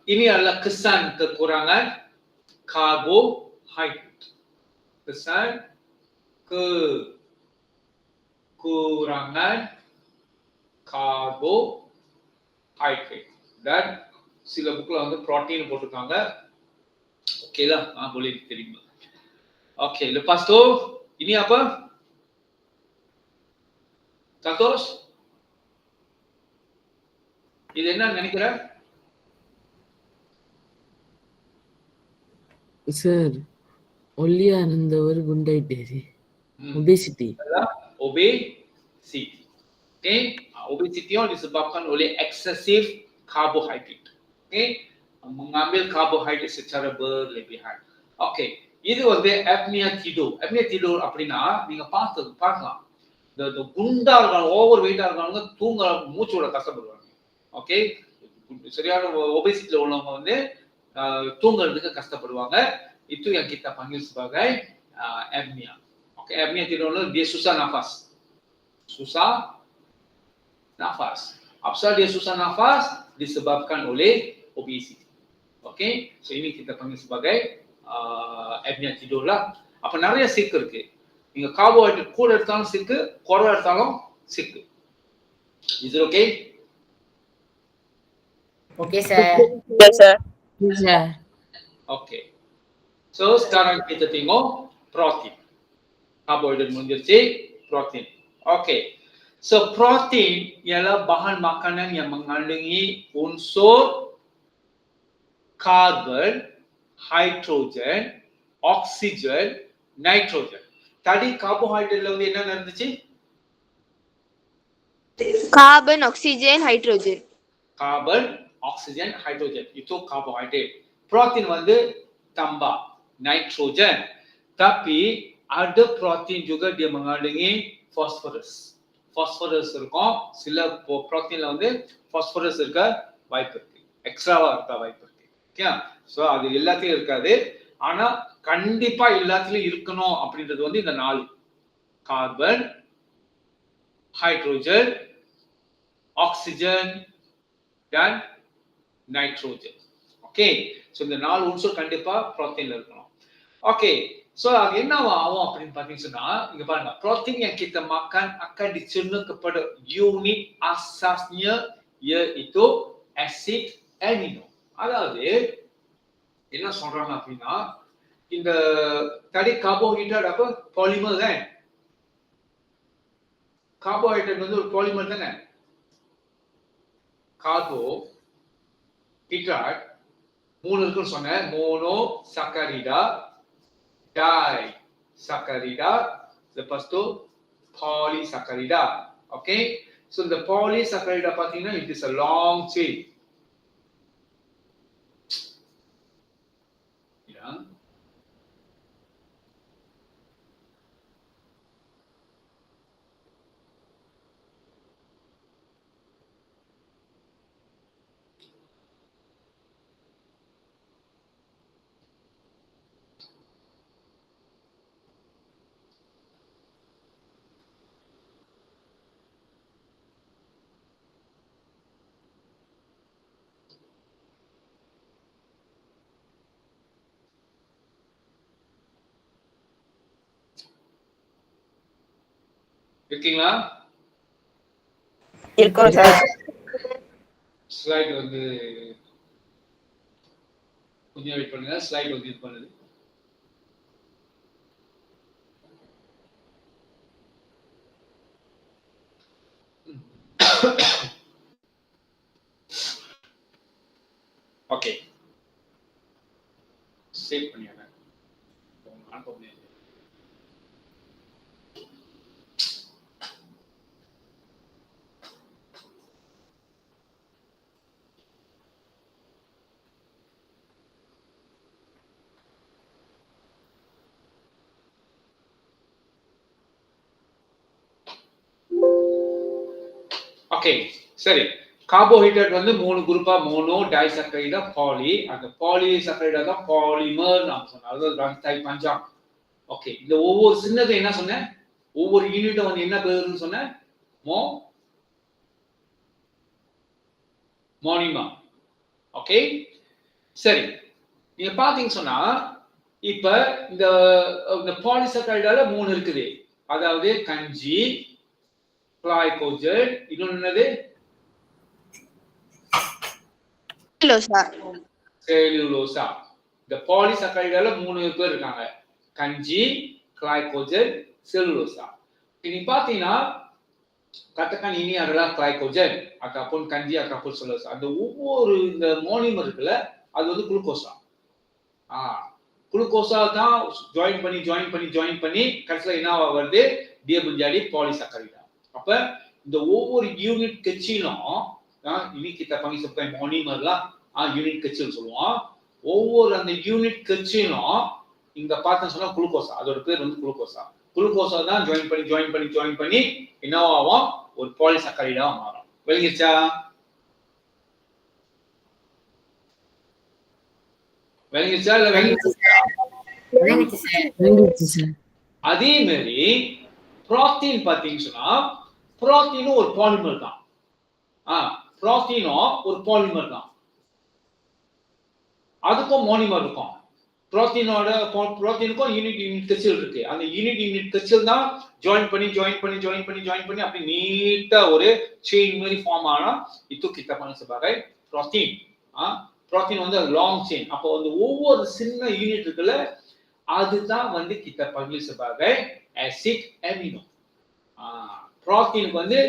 ini adalah kesan kekurangan karbohidrat. Kesan kekurangan karbohidrat. Dan sila bukulah வந்து protein போட்டுருக்காங்க. Okay lah, boleh diterima. Okey, lepas tu ini apa? Santosh? இது என்ன நினைக்கிற? சார் ஒல்லியா இருந்தவர் குண்டாயிட்டாரு. obesity. Obesity. Okay, obesity disebabkan oleh excessive carbohydrate. Okay, mengambil carbohydrate secara berlebihan. Okay, இது வந்து apnea tidur. apnea tidur அப்படின்னா நீங்க பார்க்கலாம். இந்த குண்டா இருக்காங்க, ஓவர் வெயிட்டா இருக்காங்க, தூங்க மூச்சு விட கஷ்டப்படுவாங்க. ஓகே, சரியான ஒபேசிட்டில உள்ளவங்க வந்து தூங்குறதுக்கு கஷ்டப்படுவாங்க. Itu yang kita panggil sebagai apnea. Oke, apnea tidur dia susah nafas. Susah nafas. Apabila dia susah nafas disebabkan oleh obesity. Oke, so ini kita panggil sebagai apnea tidur lah. அப்ப நிறைய சிக்கு இருக்கு. நீங்க கார்போஹைட்ரேட் கூட எடுத்தாலும் சிக்கு, குறைவா எடுத்தாலும் சிக்கு. Is it okay? Okay, sir. Yes, sir. Sir. Okay. So sekarang kita tengok protein. Karbohidrat menjadi protein. Okay. So protein ialah bahan makanan yang mengandungi unsur karbon, hydrogen, oxygen, nitrogen. Tadi carbohydrateல வந்து என்ன நடந்துச்சு? Carbon, oxygen, hydrogen. Carbon, oxygen, hydrogen. Itu carbohydrate. Protein வந்து tambah nitrogen. Tapi ada protein juga dia mengandungi phosphorus. Phosphorus இருக்கும். சில protein வந்து phosphorus இருக்க வாய்ப்பு இருக்கு. எக்ஸ்ட்ராவா இருக்க வாய்ப்பு இருக்கு. ஓகே? சோ அது எல்லாத்தையும் இருக்காது. ஆனா கண்டிப்பா எல்லாத்துலயும் இருக்கணும் அப்படின்றது வந்து இந்த 4. Carbon, hydrogen, oxygen dan nitrogen. Okay, so இந்த 4 உன்சர் கண்டிப்பா புரோட்டீன்ல இருக்கணும். Okay, so அது என்னவா ஆகும் அப்படின்னு பாத்தீங்கன்னா இங்க பாருங்க, protein yang kita makan akan dicerna kepada unit asasnya iaitu acid amino. அதாவது என்ன சொல்றாங்க அப்படின்னா இந்த தடி கார்போஹைட்ரேட் அப்ப பாலிமர் தான். கார்போஹைட்ரேட் வந்து ஒரு பாலிமர் தானே. carbohydrate 3 இருக்குன்னு சொன்னேன். mono saccharida, disaccharida, lepas tu polysaccharida. Okay, so the polysaccharida பாத்தீங்கன்னா it is a long chain. Yeah. இருக்கீங்களா? இருக்கோம் சார். ஸ்லைட் வந்து கொஞ்சம் வெயிட் பண்ணுங்க. ஸ்லைட் வந்து இது பண்ணுது. ஓகே, சேவ் பண்ணிடுறேன். அனுப்ப முடியாது. ஓகே, சரி. கார்போஹைட்ரேட் வந்து 3 குரூப்பா, மோனோ, டைசாக்கரைடா, பாலி. அந்த பாலிசாக்கரைடா தான் பாலிமர் நான் சொன்னேன். அதாவது ரங்காய் பஞ்சாங். ஓகே, இந்த ஒவ்வொரு சின்னதை என்ன சொன்னேன்? ஒவ்வொரு யூனிட் வந்து என்ன பேருன்னு சொன்னேன்? மோனிமா. ஓகே, சரி. நீங்க பாத்தீங்க சொன்னா இப்ப இந்த பாலிசாக்கரைடால 3 இருக்குது. அதாவது கஞ்சி, glycogen, இன்னொன்னு என்னது? செல்லுலோசா. இந்த பாலிசாக்கரைடால 3 பேர் இருக்காங்க. கஞ்சி, glycogen, செல்லுலோசா. ini பாத்தீங்கன்னா katakan ini adalah glycogen ataupun kanji ataupun selulosa. அந்த ஒவ்வொரு இந்த மோனோமர் இருக்குல்ல, அது வந்து குளுக்கோசா. குளுக்கோசா தான் ஜாயின் பண்ணி கடைசில என்ன வருது? dia menjadi polisacharida. அப்ப இந்த ஒவ்வொரு யூனிட் கட்சியிலும் ini kita panggil sebagai monomer lah, unit கட்சின்னு சொல்லுவோம். ஒவ்வொரு அந்த யூனிட் கட்சியிலும் இங்க பார்த்தா சொன்னா குளுக்கோசா, அதோட பேர் வந்து குளுக்கோசா. குளுக்கோசா தான் ஜாயின் பண்ணி என்னவாகும்? ஒரு பாலிசாக்கரைடா மாறும். விளங்கிச்சா? இல்ல விளங்கிச்சு. அதே மாதிரி புரோட்டீன் பாத்தீங்கன்னு சொன்னா புரோட்டீனும் ஒரு பாலிமர் தான். புரோட்டீனும் ஒரு பாலிமர் தான். அதுக்கும் மோனோமர் இருக்கும். புரோட்டீனுக்கும் யூனிட் கட்சிகள் இருக்கு. அந்த யூனிட் கட்சிகள் தான் ஜாயின் பண்ணி அப்படி நீட்டா ஒரு செயின் மாதிரி ஃபார்ம் ஆனா itu kita panggil sebagai protein. Protein வந்து லாங் செயின். அப்போ வந்து ஒவ்வொரு சின்ன யூனிட் இருக்குல்ல, அதுதான் வந்து kita panggil sebagai acid amino. புரோட்டீனுக்கு வந்து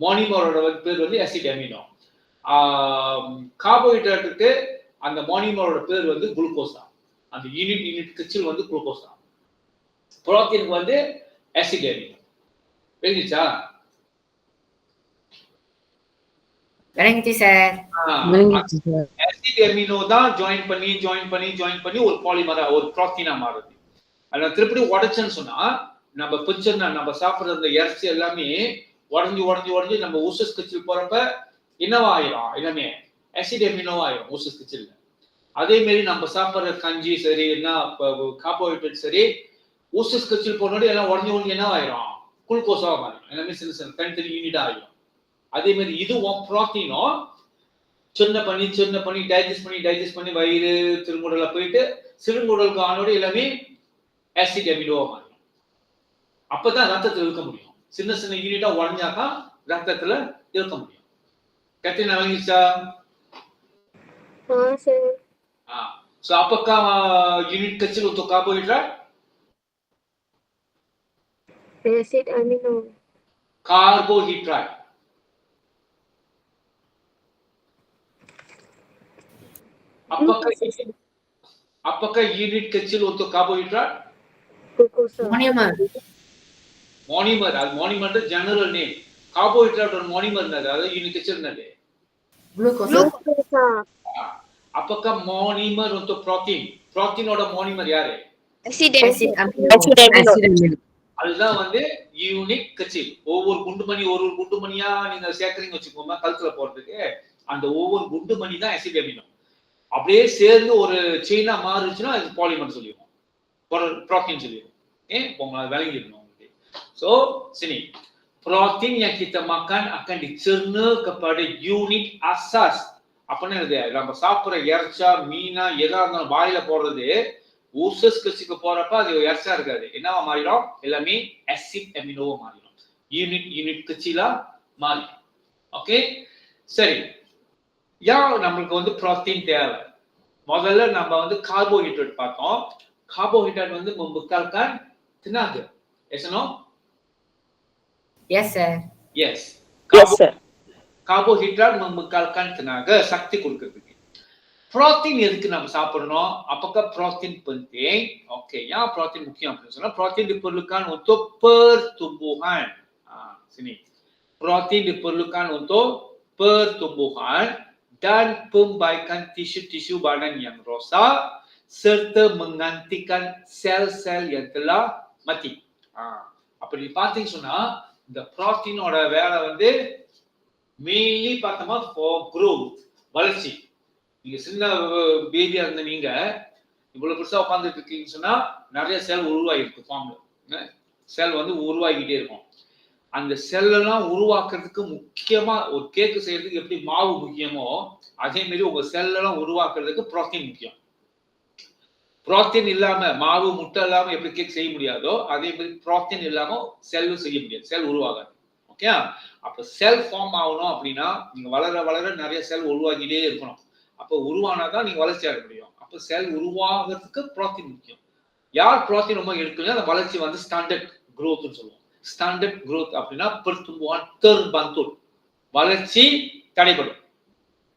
மோனிமரோட பேர் வந்து அசிட் அமினோ. கார்போஹைட்ரேட்டுக்கு அந்த மோனிமரோட பேர் வந்து குளுக்கோஸ் தான். அந்த யூனிட் கிச்சில் வந்து குளுக்கோஸ் தான். புரோட்டீனுக்கு வந்து அசிட் அமினோ. தெரிஞ்சுச்சா? விளங்கிச்சு சார். விளங்கிச்சு சார். அசிட் அமினோ தான் ஜாயின் பண்ணி ஒரு பாலிமரா ஒரு புரோட்டீனா மாறுது. அத திருப்பி உடைச்சேன்னு சொன்னா நம்ம பிச்சர்னா நம்ம சாப்பிடுற அந்த இறைச்சி எல்லாமே உடஞ்சி நம்ம ஊசஸ் கிச்சில் போறப்ப என்னவா ஆயிரும்? எல்லாமே அசிட் அமினோ ஆயிரும் ஊசஸ் கிச்சில். அதே மாதிரி நம்ம சாப்பிடுற கஞ்சி சரி என்ன கார்போஹைட்ரேட் சரி ஊசஸ் கிச்சில் போனோட எல்லாம் உடஞ்சி என்ன ஆயிரும்? குளுக்கோஸா மாறிடும். எல்லாமே சின்ன தனித்தனி யூனிட்டா ஆயிடும். அதே மாதிரி இதுவும் புரோட்டீனும் சின்ன பண்ணி டைஜஸ்ட் பண்ணி வயிறு சிறுங்குடல போயிட்டு சிறுங்குடலுக்கு ஆனோட எல்லாமே ஆசிட் அமினோவா மாறிடும். அப்பதான் ரத்தத்துல இருக்க முடியும். சின்ன யூனிட்டா உடஞ்சாதான் ரத்தத்துல இருக்க முடியும். கத்தினா விளங்கிச்சா? So apakah unit kecil untuk karbohidrat? Acid amino. Karbohidrat. Apakah unit kecil untuk karbohidrat? Glucose. மோனிமர். அது monomer general name. Carbohydrate ஒரு monomer என்னது? அது unit kecil என்னது? Glucose. Apakah monomer untuk protein? Protein ஓட monomer யாரு? Acid amino. அதுதான் வந்து unit கச்சில். ஒவ்வொரு குண்டுமணியா நீங்க சேர்க்கறீங்க வச்சுக்கோங்க கல்ச்சுல போறதுக்கு, அந்த ஒவ்வொரு குண்டுமணி தான் அசிட் அமினோ. அப்படியே சேர்ந்து ஒரு செயினா மாறுச்சுன்னா அது பாலிமர் சொல்லிடுவோம், protein சொல்லிடுவோம். உங்களுக்கு விளங்கிடணும் உங்களுக்கு. So sini protein yang kita makan akan dicerna kepada unit asas. அப்படின்னா இது நம்ம சாப்பிட்ற இறைச்சா மீனா எதா இருந்தாலும் வாயில போடுறது ஊசஸ் கட்சிக்கு போறப்ப அது இறைச்சா இருக்காது. என்னவா மாறிடும்? எல்லாமே அசிட் அமினோவா மாறிடும். யூனிட் கட்சிலா மாறிடும். ஓகே சரி. நம்மளுக்கு வந்து புரோட்டீன் தேவை. முதல்ல நம்ம வந்து கார்போஹைட்ரேட் பார்த்தோம். கார்போஹைட்ரேட் வந்து membekalkan tenaga. Yes or no? Yes sir. Yes. Yes, sir. Carbohydrate membekalkan tenaga, சக்தி கொடுக்கிறதுக்கு. புரோட்டீன் எதுக்கு நம்ம சாப்பிடணும்? apakah protein penting? Okey, yang protein முக்கியம் அப்படின்னு சொன்னா protein diperlukan untuk pertumbuhan. Sini. Protein diperlukan untuk pertumbuhan dan perbaikan tisu-tisu badan yang rosak serta menggantikan sel-sel yang telah mati. அப்படி பார்த்தீங்க சொன்னா இந்த புரோட்டீனோட வேலை வந்து மெயின்லி பார்த்தோமா for growth, வளர்ச்சி. நீங்க சின்ன பேபியா இருந்த நீங்க இவ்வளவு பெருசா உட்கார்ந்துட்டு இருக்கீங்கன்னு சொன்னா நிறைய செல் உருவாகிருக்கு ஃபார்ம்ல. செல் வந்து உருவாகிட்டே இருக்கும். அந்த செல் எல்லாம் உருவாக்குறதுக்கு முக்கியமா ஒரு கேக்கு செய்யறதுக்கு எப்படி மாவு முக்கியமோ அதே மாதிரி உங்க செல் எல்லாம் உருவாக்குறதுக்கு புரோட்டீன் முக்கியம். புரோட்டீன் இல்லாம மாவு முட்டை இல்லாம எப்படி கேக் செய்ய முடியாதோ அதே மாதிரி புரோட்டீன் இல்லாம செல்லும் செய்ய முடியாது. செல் உருவாகாது. ஓகே, அப்ப செல் ஃபார்ம் ஆகணும் அப்படின்னா நீங்க வளர நிறைய செல் உருவாகிட்டே இருக்கணும். அப்ப உருவானாதான் நீங்க வளர்ச்சி அடைய முடியும். அப்ப செல் உருவாகிறதுக்கு புரோட்டீன் முக்கியம். யார் புரோட்டீன் ரொம்ப எடுக்கலையோ அந்த வளர்ச்சி வந்து ஸ்டாண்டர்ட் growthன்னு சொல்லுவோம். ஸ்டாண்டர்ட் growth அப்படின்னா pertumbuhan terbantul, வளர்ச்சி தடைபடும்.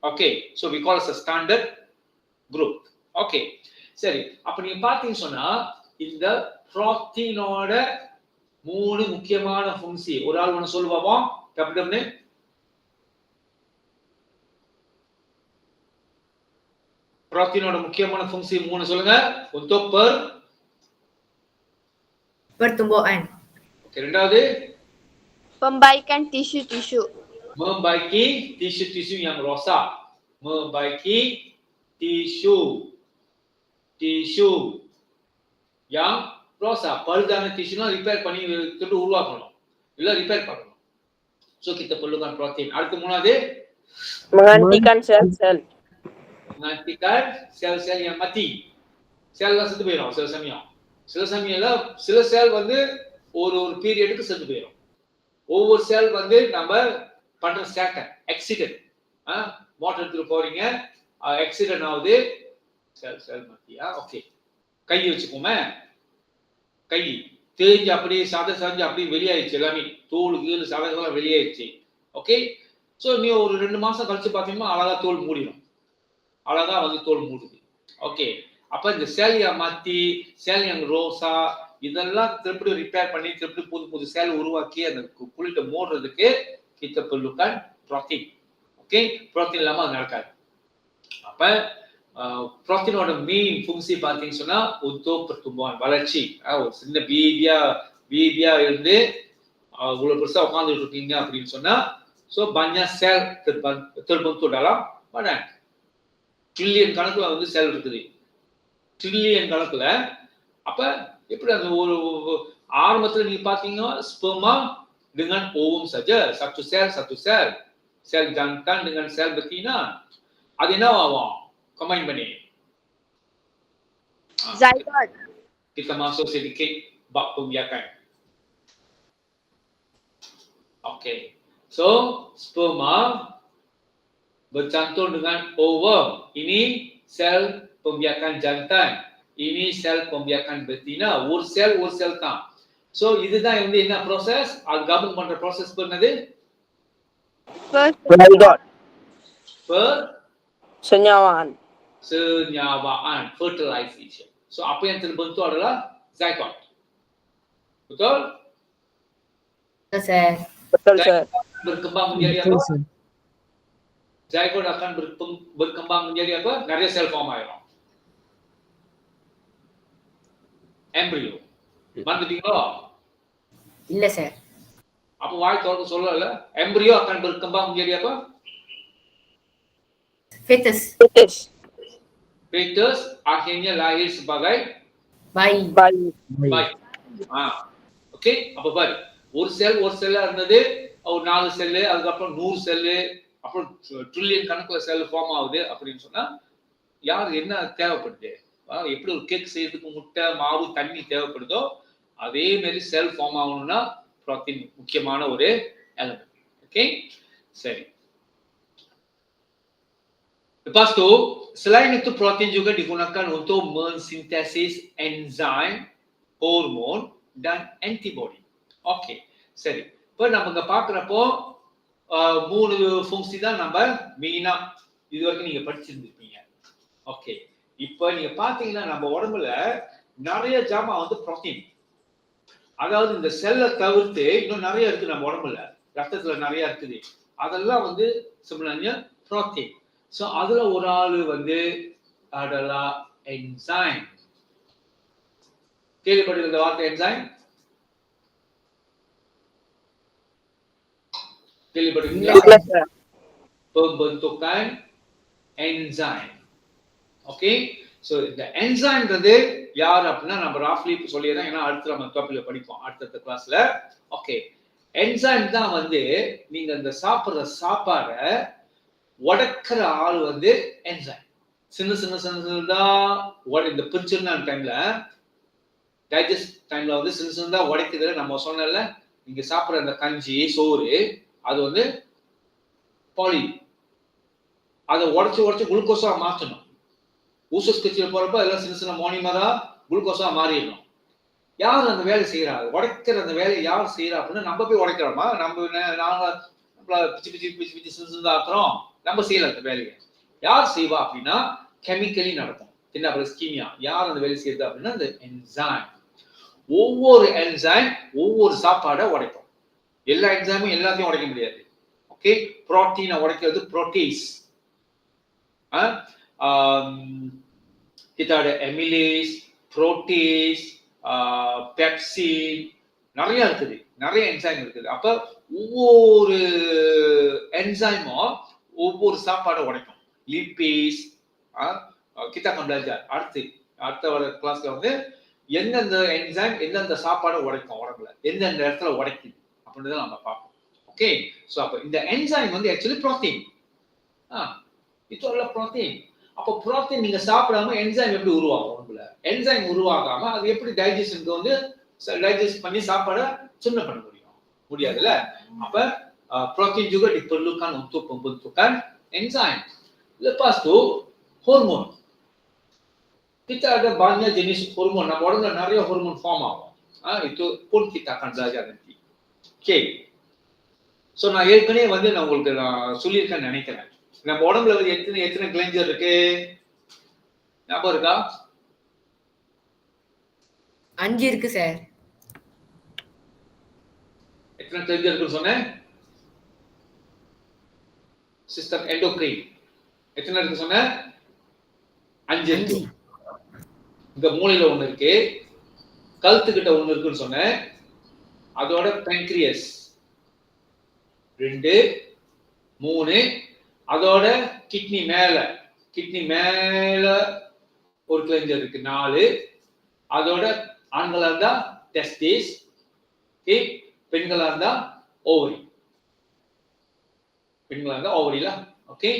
Okay, so we call it a standard growth. Okay சரி. அப்ப நீங்க பாத்தீங்க சொன்னா இந்த புரோட்டீனோட 3 முக்கியமான ஃபங்க்ஷி ஒரு ஆள் ஒன்னு சொல்லுவாங்க. டப்டப்னு புரோட்டீனோட முக்கியமான ஃபங்க்ஷி 3 சொல்லுங்க. untuk pertumbuhan. Oke, ரெண்டாவது Pembaikan tisu-tisu. Membaiki tisu-tisu yang rosak. Membaiki tisu yang rosak. பழுதான டிஷ்யூனா ரிப்பேர் பண்ணி உருவாக்கணும், இல்ல ரிப்பேர் பண்ணணும். So kita perlukan protein. அடுத்து மூணாவது Menghentikan sel-sel. menghentikan sel-sel yang mati. செல்லாம் செத்து போயிடும் சில சமயம். சில செல் வந்து ஒரு பீரியடுக்கு செத்து போயிடும். ஒவ்வொரு செல் வந்து நம்ம பண்ற சேட்டை ஆக்சிடென்ட். மோட்டர் எடுத்துட்டு போறீங்க, ஆக்சிடென்ட் ஆகுது, செல் மத்தியா. ஓகே, கை வச்சுக்கோமே, கை தேஞ்சு அப்படியே சதை செஞ்சு அப்படியே வெளியாயிடுச்சு எல்லாமே, தோல் கீழ் சதைகள்லாம் வெளியாயிடுச்சு. ஓகே, ஸோ நீ ஒரு 2 மாசம் கழிச்சு பார்த்தீங்கன்னா அழகா தோல் மூடிடும், அழகா வந்து தோல் மூடுது. ஓகே, அப்ப இந்த சேலியா மாத்தி சேலியங் ரோசா இதெல்லாம் திருப்பி ரிப்பேர் பண்ணி திருப்பி புது புது சேல் உருவாக்கி அந்த குளிட்ட மூடுறதுக்கு kita perlukan protein. Okay, protein இல்லாம அது நடக்காது. அப்ப புரோட்டீனோட மெயின் ஃபங்க்ஷி பார்த்தீங்கன்னு சொன்னா untuk pertumbuhan வளர்ச்சி. ஒரு சின்ன பேபியா இருந்து இவ்வளவு பெருசா உட்கார்ந்துட்டு இருக்கீங்க அப்படின்னு சொன்னா so banyak sel terbentuk dalam badan. Trillion கணக்குல வந்து செல் இருக்குது, ட்ரில்லியன் கணக்குல. அப்ப எப்படி அந்த ஒரு ஆரம்பத்துல நீங்க பாத்தீங்கன்னா sperma dengan ovum saja, satu sel sel jantan dengan sel betina, அது என்ன ஆகும் combine பண்ணி Zygote. kita masuk sedikit bab pembiakan. Okay, so sperma bercantum dengan ovum, ini sel pembiakan jantan, ini sel pembiakan betina, ஒரு செல் தான். So இதுதான் வந்து என்ன process, அது கபும் பண்ற process பண்ணது Zygote. senyawaan, Senyawaan. fertilization. So apa yang terbentuk adalah zygote. Betul? Betul, sir. Betul, sir. Berkembang menjadi apa? Betul, sir. Zygote akan berkembang menjadi apa? நிறைய செல் form ஆயிடும். Embryo. மறந்துட்டீங்களோ? இல்ல சார். அப்ப வாய் திறந்து சொல்லல. Embryo akan berkembang menjadi apa? Fetus. Fetus. Fetus akhirnya lahir sebagai Bayi. Bayi. bayi. Okay, அப்ப பாரு, ஒரு செல்லா இருந்தது, ஒரு 4 செல்லு, அதுக்கப்புறம் 100 செல்லு, அப்புறம் ட்ரில்லியன் கணக்குல செல் ஃபார்ம் ஆகுது அப்படின்னு சொன்னா யார் என்ன தேவைப்படுது? எப்படி ஒரு கேக் செய்யறதுக்கு முட்டை, மாவு, தண்ணி தேவைப்படுதோ அதே மாதிரி செல் ஃபார்ம் ஆகணும்னா புரோட்டீன் முக்கியமான ஒரு எலிமெண்ட். ஓகே, சரி. Lepas tu, selain itu protein juga digunakan untuk mensintesis enzim, hormon dan antibody. Okay, சரி. இப்போ நம்ம இங்க பாக்குறப்போ 3 ஃபங்க்ஷி தான் நம்ம மெயினா இது வரைக்கும் நீங்க படிச்சிருந்திருப்பீங்க. ஓகே, இப்போ நீங்க பாத்தீங்கன்னா நம்ம உடம்புல நிறைய ஜாமா வந்து புரோட்டீன், அதாவது இந்த செல்லை தவிர்த்து இன்னும் நிறைய இருக்கு நம்ம உடம்புல, ரத்தத்துல நிறைய இருக்குது, அதெல்லாம் வந்து சிம்பிளா புரோட்டீன். சோ அதுல ஒரு ஆளு வந்து அடலா என்சைம். கேள்விப்பட்டிருந்த வார்த்தை என்சைம்? கேள்விப்பட்டிருக்கீங்களா? pembentukan enzyme. ஓகே, சோ இந்த என்சைம்ன்றது யார் அப்படின்னா நம்ம ராஃப்லி சொல்லியதான், ஏன்னா அடுத்து நம்ம டாபிக்ல படிப்போம் அடுத்த கிளாஸ்ல. ஓகே, என்சைம் தான் வந்து நீங்க இந்த சாப்பிடுற சாப்பாடை உடைக்கிற ஆள் வந்து என்சைம். சின்னதா இந்த பிரிச்சுன்னா டைம்ல டைஜஸ்ட் டைம்ல வந்து சின்னதா உடைக்குது. நம்ம சொன்னல, நீங்க சாப்பிடுற அந்த கஞ்சி சோறு அது வந்து பாலி, அதை உடைச்சு குளுக்கோஸா மாற்றணும். ஊசஸ் கட்சியில் போறப்ப அதெல்லாம் சின்ன மோனிமரா குளுக்கோஸா மாறிடணும். யார் அந்த வேலை செய்யறாங்க? உடைக்கிற அந்த வேலையை யார் செய்யறா அப்படின்னா நம்ம போய் உடைக்கிறோமா? நாங்க பிச்சு சின்னதா ஆக்குறோம், நம்ம செய்யல அந்த வேலையை. யார் செய்வா அப்படின்னா கெமிக்கலி நடக்கும். என்ன கீமியா? யார் அந்த வேலை செய்யுது அப்படின்னா இந்த என்சைம். ஒவ்வொரு என்சைம் ஒவ்வொரு சாப்பாடை உடைக்கும். எல்லா என்சைமும் எல்லாத்தையும் உடைக்க முடியாது. ஓகே, புரோட்டீனை உடைக்கிறது protease. kita ada amylase, protease, pepsin, நிறைய இருக்குது, நிறைய என்சைம் இருக்குது. அப்ப ஒவ்வொரு என்சைமும் ஒவ்வொரு சாப்பாடை உடைக்கும். லிபிஸ் kita akan belajar அடுத்த வர கிளாஸ்ல வந்து எந்தெந்த என்சைம் எந்தெந்த சாப்பாடை உடைக்கும் உடம்புல, எந்தெந்த இடத்துல உடைக்குது அப்படின்றத நம்ம பார்ப்போம். ஓகே, சோ அப்ப இந்த என்சைம் வந்து ஆக்சுவலி புரோட்டீன். இது எல்லாம் புரோட்டீன். அப்ப புரோட்டீன் நீங்க சாப்பிடாம என்சைம் எப்படி உருவாகும் உடம்புல? என்சைம் உருவாகாம அது எப்படி டைஜஷனுக்கு வந்து டைஜஸ்ட் பண்ணி சாப்பாடை சின்ன பண்ண முடியாதுல்ல. அப்ப protein juga diperlukan untuk pembentukan enzim. Lepas tu hormon. Kita ada banyak jenis hormon. நம்ம உடம்புல நிறைய ஹார்மோன் ஃபார்ம் ஆகும். Itu pun kita akan belajar nanti. Okay. So நான் ஏற்கனவே வந்து நான் உங்களுக்கு சொல்லியிருக்கேன்னு நினைக்கிறேன். நம்ம உடம்புல வந்து எத்தனை கிளைஞ்சர் இருக்கு ஞாபகம் இருக்கா? 5 இருக்கு சார். எத்தனை கிளைஞ்சர் இருக்குன்னு சொன்னேன்? சிஸ்டம் எண்டோக்ரைன் எத்தனை இருக்கு சொன்ன? 5 இருக்கு. இந்த மூளையில ஒண்ணு இருக்கு, கழுத்துக்கிட்ட ஒண்ணு இருக்குன்னு சொன்னேன். அதோட pancreas 2 3, அதோட கிட்னி மேல ஒரு கிளைஞ்சர் இருக்கு 4, அதோட ஆண்களா இருந்தா டெஸ்டிஸ், பெண்களா இருந்தா ஓவரி. பெண்களா இருந்தா ஓவரில. ஓகே.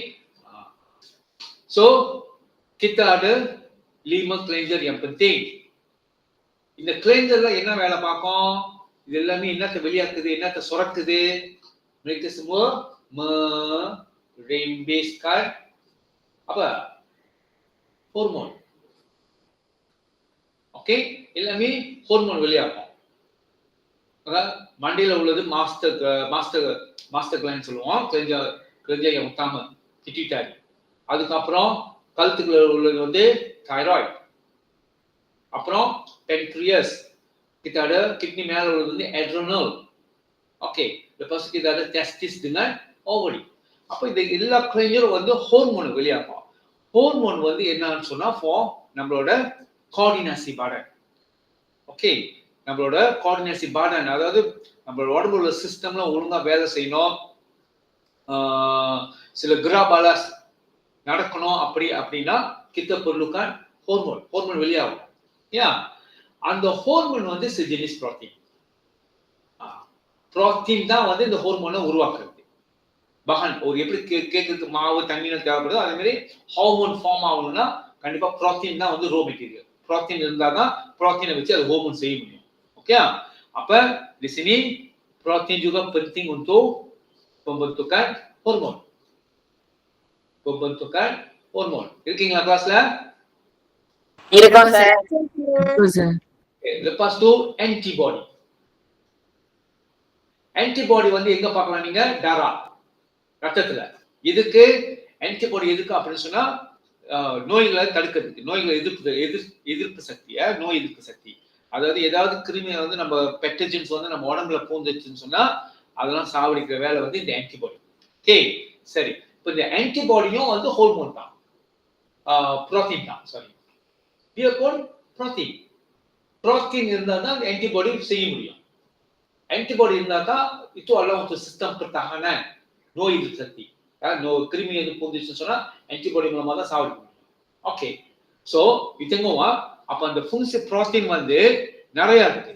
So kita ada 5 கிளைஞ்சர் yang penting. இந்த கிளைஞ்சர்ல என்ன வேலை பார்க்கும்? இது எல்லாமே என்னத்தை வெளியாக்குது, என்னத்தை சுரக்குது? Mereka semua merembeskan apa? Hormon. Okay, எல்லாமே ஹார்மோன் வெளியாகும். அதாவது மண்டையில உள்ளது மாஸ்டர் கிளைண்ட் சொல்லுவோம், கிளைஞ்சர் yang utama pituitary. அதுக்கப்புறம் கழுத்துக்குள்ள உள்ளது வந்து தைராய்டு, அப்புறம் pancreas, kita ada kidney மேல உள்ளது வந்து adrenal. Okay, lepas itu kita ada testis dengan ovary. அப்ப இந்த எல்லா கிளைஞ்சரும் வந்து ஹார்மோன் வெளியாகும். ஹார்மோன் வந்து என்னன்னு சொன்னா for நம்மளோட கோஆர்டினேசி பாடன். ஓகே, நம்மளோட கோஆர்டினேசி பாடன், அதாவது நம்மளோட உடம்புல உள்ள சிஸ்டம்ல ஒழுங்கா வேலை செய்யணும், சில கிராபாலாஸ் நடக்கணும் அப்படின்னா கிட்ட பொருளுக்கான் ஹார்மோன் வெளியாகும். ஏன் அந்த ஹார்மோன் வந்து ஜெனிஸ் புரோட்டீன் தான் வந்து இந்த ஹார்மோனை உருவாக்குறது. பகன் ஒரு எப்படி கேக்குறதுக்கு மாவு தண்ணி தேவைப்படுதோ அதே மாதிரி ஹார்மோன் ஃபார்ம் ஆகணும்னா கண்டிப்பா புரோட்டீன் தான் வந்து ரோ மெட்டீரியல். புரோட்டீன் இருந்தாதான் புரோட்டீனை வச்சு அது ஹார்மோன் செய்ய முடியும். ஓகே, அப்ப di sini protein juga penting untuk pembentukan hormon. இருக்கீங்களா கிளாஸ்ல? இருக்கோம் sir. Betul, sir. lepas tu antibody வந்து எங்க பார்க்கலாம் நீங்க? ரத்தத்துல. இதுக்கு ஆன்டிபாடி எதுக்கு அப்படின்னு சொன்னா நோய்களை தடுக்கிறதுக்கு, நோய்களை எதிர்ப்பு சக்தி. அதாவது ஏதாவது கிருமி வந்து நம்ம பெட்டஜன்ஸ் வந்து நம்ம உடம்புல பூந்துச்சுன்னு சொன்னா அதெல்லாம் சாவடிக்கிற வேலை வந்து இந்த ஆன்டிபாடி. ஓகே, சரி. இப்போ இந்த ஆன்டிபாடியும் வந்து ஹார்மோன் தான், புரோட்டீன் தான். சாரி, புரோட்டீன் இருந்தா தான் அந்த ஆன்டிபாடி செய்ய முடியும். ஆன்டிபாடி இருந்தா தான் itu adalah untuk sistem pertahanan, நோய் எதிர்ப்பு சக்தி. கிருமி எது பூந்துச்சுன்னு சொன்னா ஆன்டிபாடி மூலமா தான் சாவடிக்க முடியும். ஓகே, சோ இதுங்கவா அப்ப அந்த fungsi protein வந்து நிறைய இருக்கு.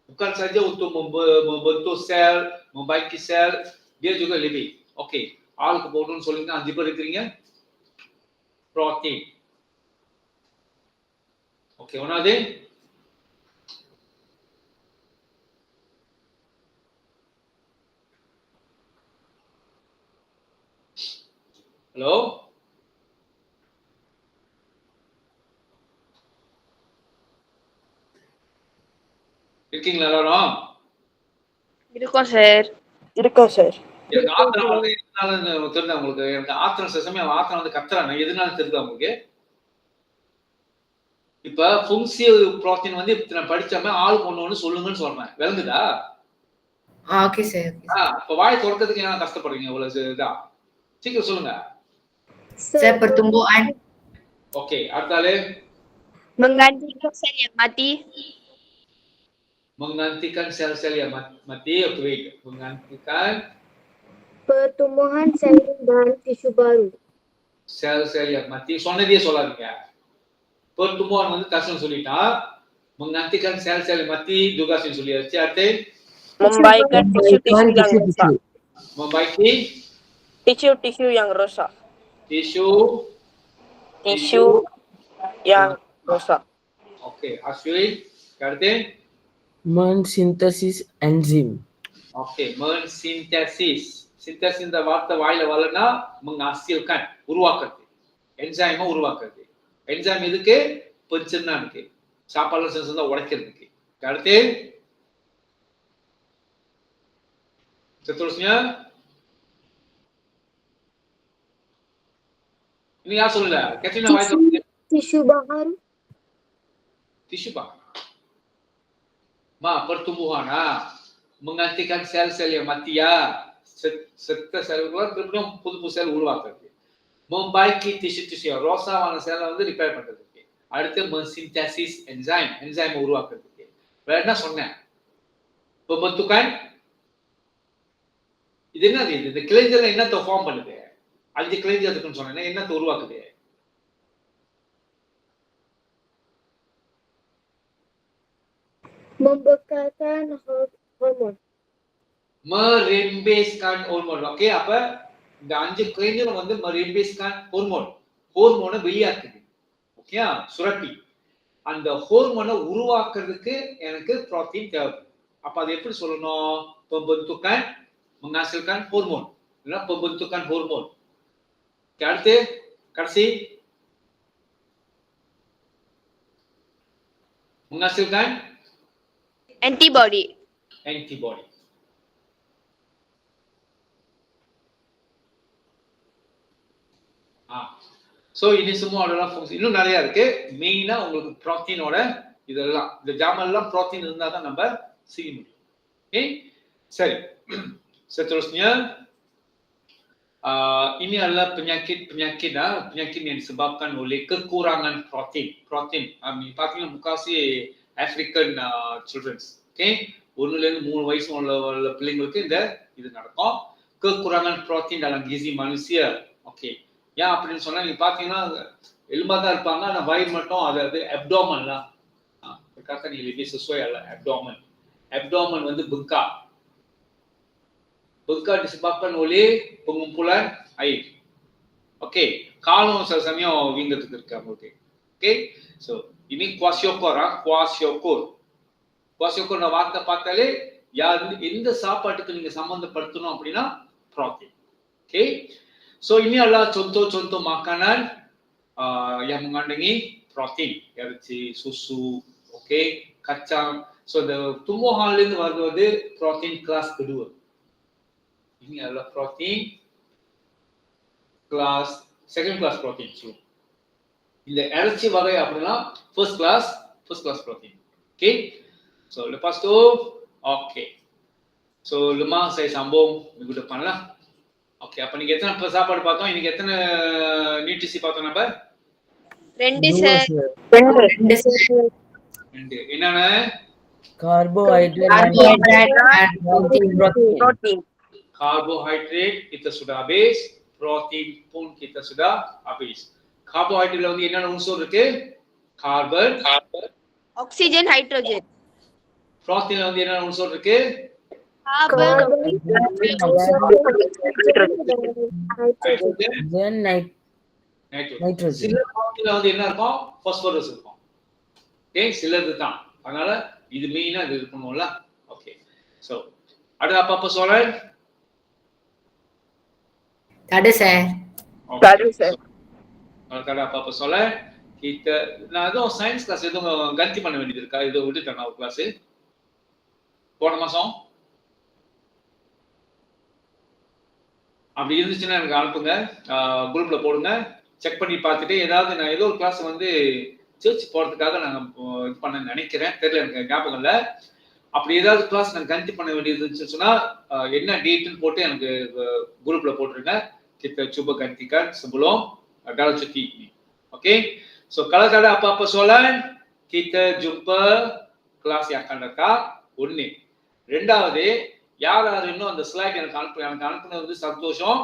bukan saja untuk membentuk sel, membaiki sel, dia juga lebih. Okay, ஆளுக்கு போடணும்னு சொல்லுங்க. 5 பேர் இருக்கீங்க. protein. ஓகே, ஒன்னாவது ஹலோ, இருக்கீங்களா எல்லாரும்? இருக்கோம் சார். எனக்கு ஆத்திரம் வந்து எதனால தெரியுதா உங்களுக்கு? எனக்கு ஆத்திரம் சமயம் ஆத்திரம் வந்து கத்துறாங்க, எதனால தெரியுதா உங்களுக்கு? இப்ப ஃபங்க்சி புரோட்டீன் வந்து இப்ப நான் படிச்சாம ஆளுக்கு ஒண்ணு சொல்லுங்கன்னு சொல்றேன், விளங்குதா? Okay sir. இப்ப வாய் திறக்கிறதுக்கு ஏன் கஷ்டப்படுறீங்க இவ்வளவு இதா? சீக்கிரம் சொல்லுங்க. Sel pertumbuhan. ஓகே, அடுத்தாலே Menggantikan sel yang mati. menggantikan sel-sel yang mati. Oke, wait. Menggantikan pertumbuhan sel dan tisu baru. sel-sel yang mati. சொன்னதே சொல்லாதீங்க. pertumbuhan வந்து கஷ்டம் சொல்லிட்டா, menggantikan sel-sel yang mati juga சொல்லியாச்சு. அடுத்து Membaikkan tisu-tisu yang rusak. membaiki Tisu-tisu yang rusak. Tisu yang rusak. Oke, Aswi. அடுத்து Mensintesis enzim. Okay, mensintesis. Synthesis இந்த வார்த்தை வாயில வரலன்னா menghasilkan, உருவாக்குறது. என்சைமை உருவாக்குறது. என்சைம் எதுக்கு? பஞ்சனானுக்கு, சாப்பாடுல செஞ்சா உடைக்கிறதுக்கு. அடுத்து seterusnya ini யார் சொல்லல Katrina voice Tisu bahar. tisu pak pertumbuhan menggantikan sel-sel yang mati ya serta sel keluar kemudian புது sel உருவாக்குறது membaiki tisu-tisu yang ரோசாவான செல்லை வந்து ரிப்பேர் பண்றதுக்கு அடுத்து synthesis enzyme உருவாக்குறதுக்கு வேற என்ன சொன்னேன் pembentukan இது என்னது இந்த கிளைஞ்சல் என்னத்தை ஃபார்ம் பண்ணுது 5 கிளைஞ்சல் இருக்குன்னு சொன்னேன் என்னத்தை உருவாக்குது Membekalkan hormon. merembeskan hormon oke அப்ப இந்த 5 கிளைஞ்சல் வந்து merembeskan ஹார்மோனை வெளியாக்குது ஓகே சுரப்பி அந்த ஹார்மோனை உருவாக்குறதுக்கு எனக்கு புரோட்டீன் தேவை அப்ப அது எப்படி சொல்லணும் pembentukan menghasilkan hormon இல்ல pembentukan hormon அடுத்து கடைசி menghasilkan Antibody. So ini semua adalah fungsi இன்னும் நிறைய இருக்கு மெயினா உங்களுக்கு புரோட்டீனோட இதெல்லாம் இந்த ஜாமெல்லாம் புரோட்டீன் இருந்தா தான் நம்ம செய்ய முடியும் ஓகே சரி seterusnya ini adalah penyakit yang disebabkan oleh kekurangan protein நீங்க பாத்தீங்கன்னா முக்காசி ஆப்பிரிக்கன் childrens ஓகே 1 ல இருந்து 3 வயசு உள்ள பிள்ளைங்களுக்கு இந்த இது நடக்கும் kekurangan protein dalam gizi manusia okay ஏன் அப்படின்னு சொன்னா நீங்க பாத்தீங்கன்னா எலும்பா தான் இருப்பாங்க ஆனா வயிறு மட்டும் அதாவது அப்டோமன்லாம் kata ni lebih sesuai adalah abdomen வந்து bengkak disebabkan oleh pengumpulan air okey காலம் சில சமயம் வீங்கிறதுக்கு இருக்கு உங்களுக்கு ஓகே சோ ini kwashiorkor நான் வார்த்தை பார்த்தாலே எந்த சாப்பாட்டுக்கு நீங்க சம்பந்தப்படுத்தணும் அப்படின்னா protein okay so ini adalah contoh-contoh makanan yang mengandungi protein iaitu susu okey kacang so the tumbuhanல இருந்து வருவது protein kelas kedua ini adalah protein kelas second class protein so இந்த இறைச்சி வகை அப்படினா first class protein okey so lepas tu okey so lemak saya sambung minggu depan lah okey apa நீங்க எத்தனை சாப்பாடு பார்த்தோம் இன்னைக்கு எத்தனை நியூட்ரிசி பார்த்தோம் நம்ம 2 sir. 2 என்னன்னா Carbohydrate and protein. Carbohydrate kita sudah habis, protein pun kita sudah habis. Carbohydrate ல வந்து என்னென்ன உன்சர் இருக்கு? Carbon, Oxygen, hydrogen. protein ல வந்து என்னென்ன உன்சர் இருக்கு? Carbon. Then nitrogen. சில protein ல வந்து என்ன இருக்கும்? Phosphorus இருக்கும். ஓகே சிலது தான். அதனால இது மெயினா இது இருக்கணும்ல. Okay. So ada apa-apa soalan? Tak ada, sir. Tak ada, sir. Kalau tak ada apa-apa soalan, kita நான் ஏதோ சயின்ஸ் கிளாஸ் ஏதோ கந்தி பண்ண வேண்டியது இருக்கா ஏதோ விட்டுட்டேன் நான் கிளாஸ் போன மாசம் அப்படி இருந்துச்சுன்னா எனக்கு அனுப்புங்க குரூப்ல போடுங்க செக் பண்ணி பார்த்துட்டு ஏதாவது நான் ஏதோ ஒரு கிளாஸ் வந்து சர்ச் போறதுக்காக நான் இது பண்ண நினைக்கிறேன் தெரியல எனக்கு ஞாபகம் இல்லை அப்படி ஏதாவது கிளாஸ் நான் கந்தி பண்ண வேண்டியது இருந்துச்சுன்னு சொன்னா என்ன டேட்னு போட்டு எனக்கு குரூப்ல போட்டுருங்க kita cuba gantikan sebelum dalam cuti ini. Okey. So kalau tak ada apa-apa soalan, kita jumpa kelas yang akan datang. ஒண்ணு ரெண்டாவது யார் இன்னும் அந்த ஸ்லைட் எனக்கு அனுப்புனது வந்து சந்தோஷம்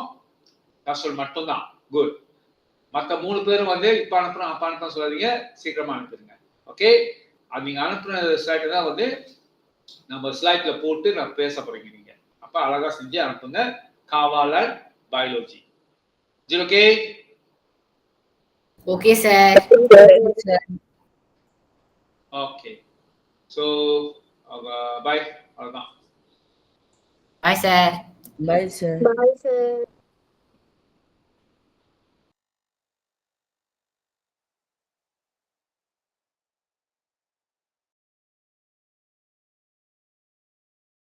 கஷ்டம் மட்டும்தான் குட் மற்ற 3 பேரும் வந்து இப்ப அனுப்புறோம் சொல்லாதீங்க சீக்கிரமா அனுப்பிடுங்க ஓகே அது நீங்க அனுப்புன ஸ்லைட் தான் வந்து நம்ம ஸ்லைட்ல போட்டு நான் பேச போறீங்க நீங்க அப்ப அழகா செஞ்சு அனுப்புங்க காவாலன் biology is it okay Okay, sir. okay so bye Bye, sir. Bye, sir. Bye, sir.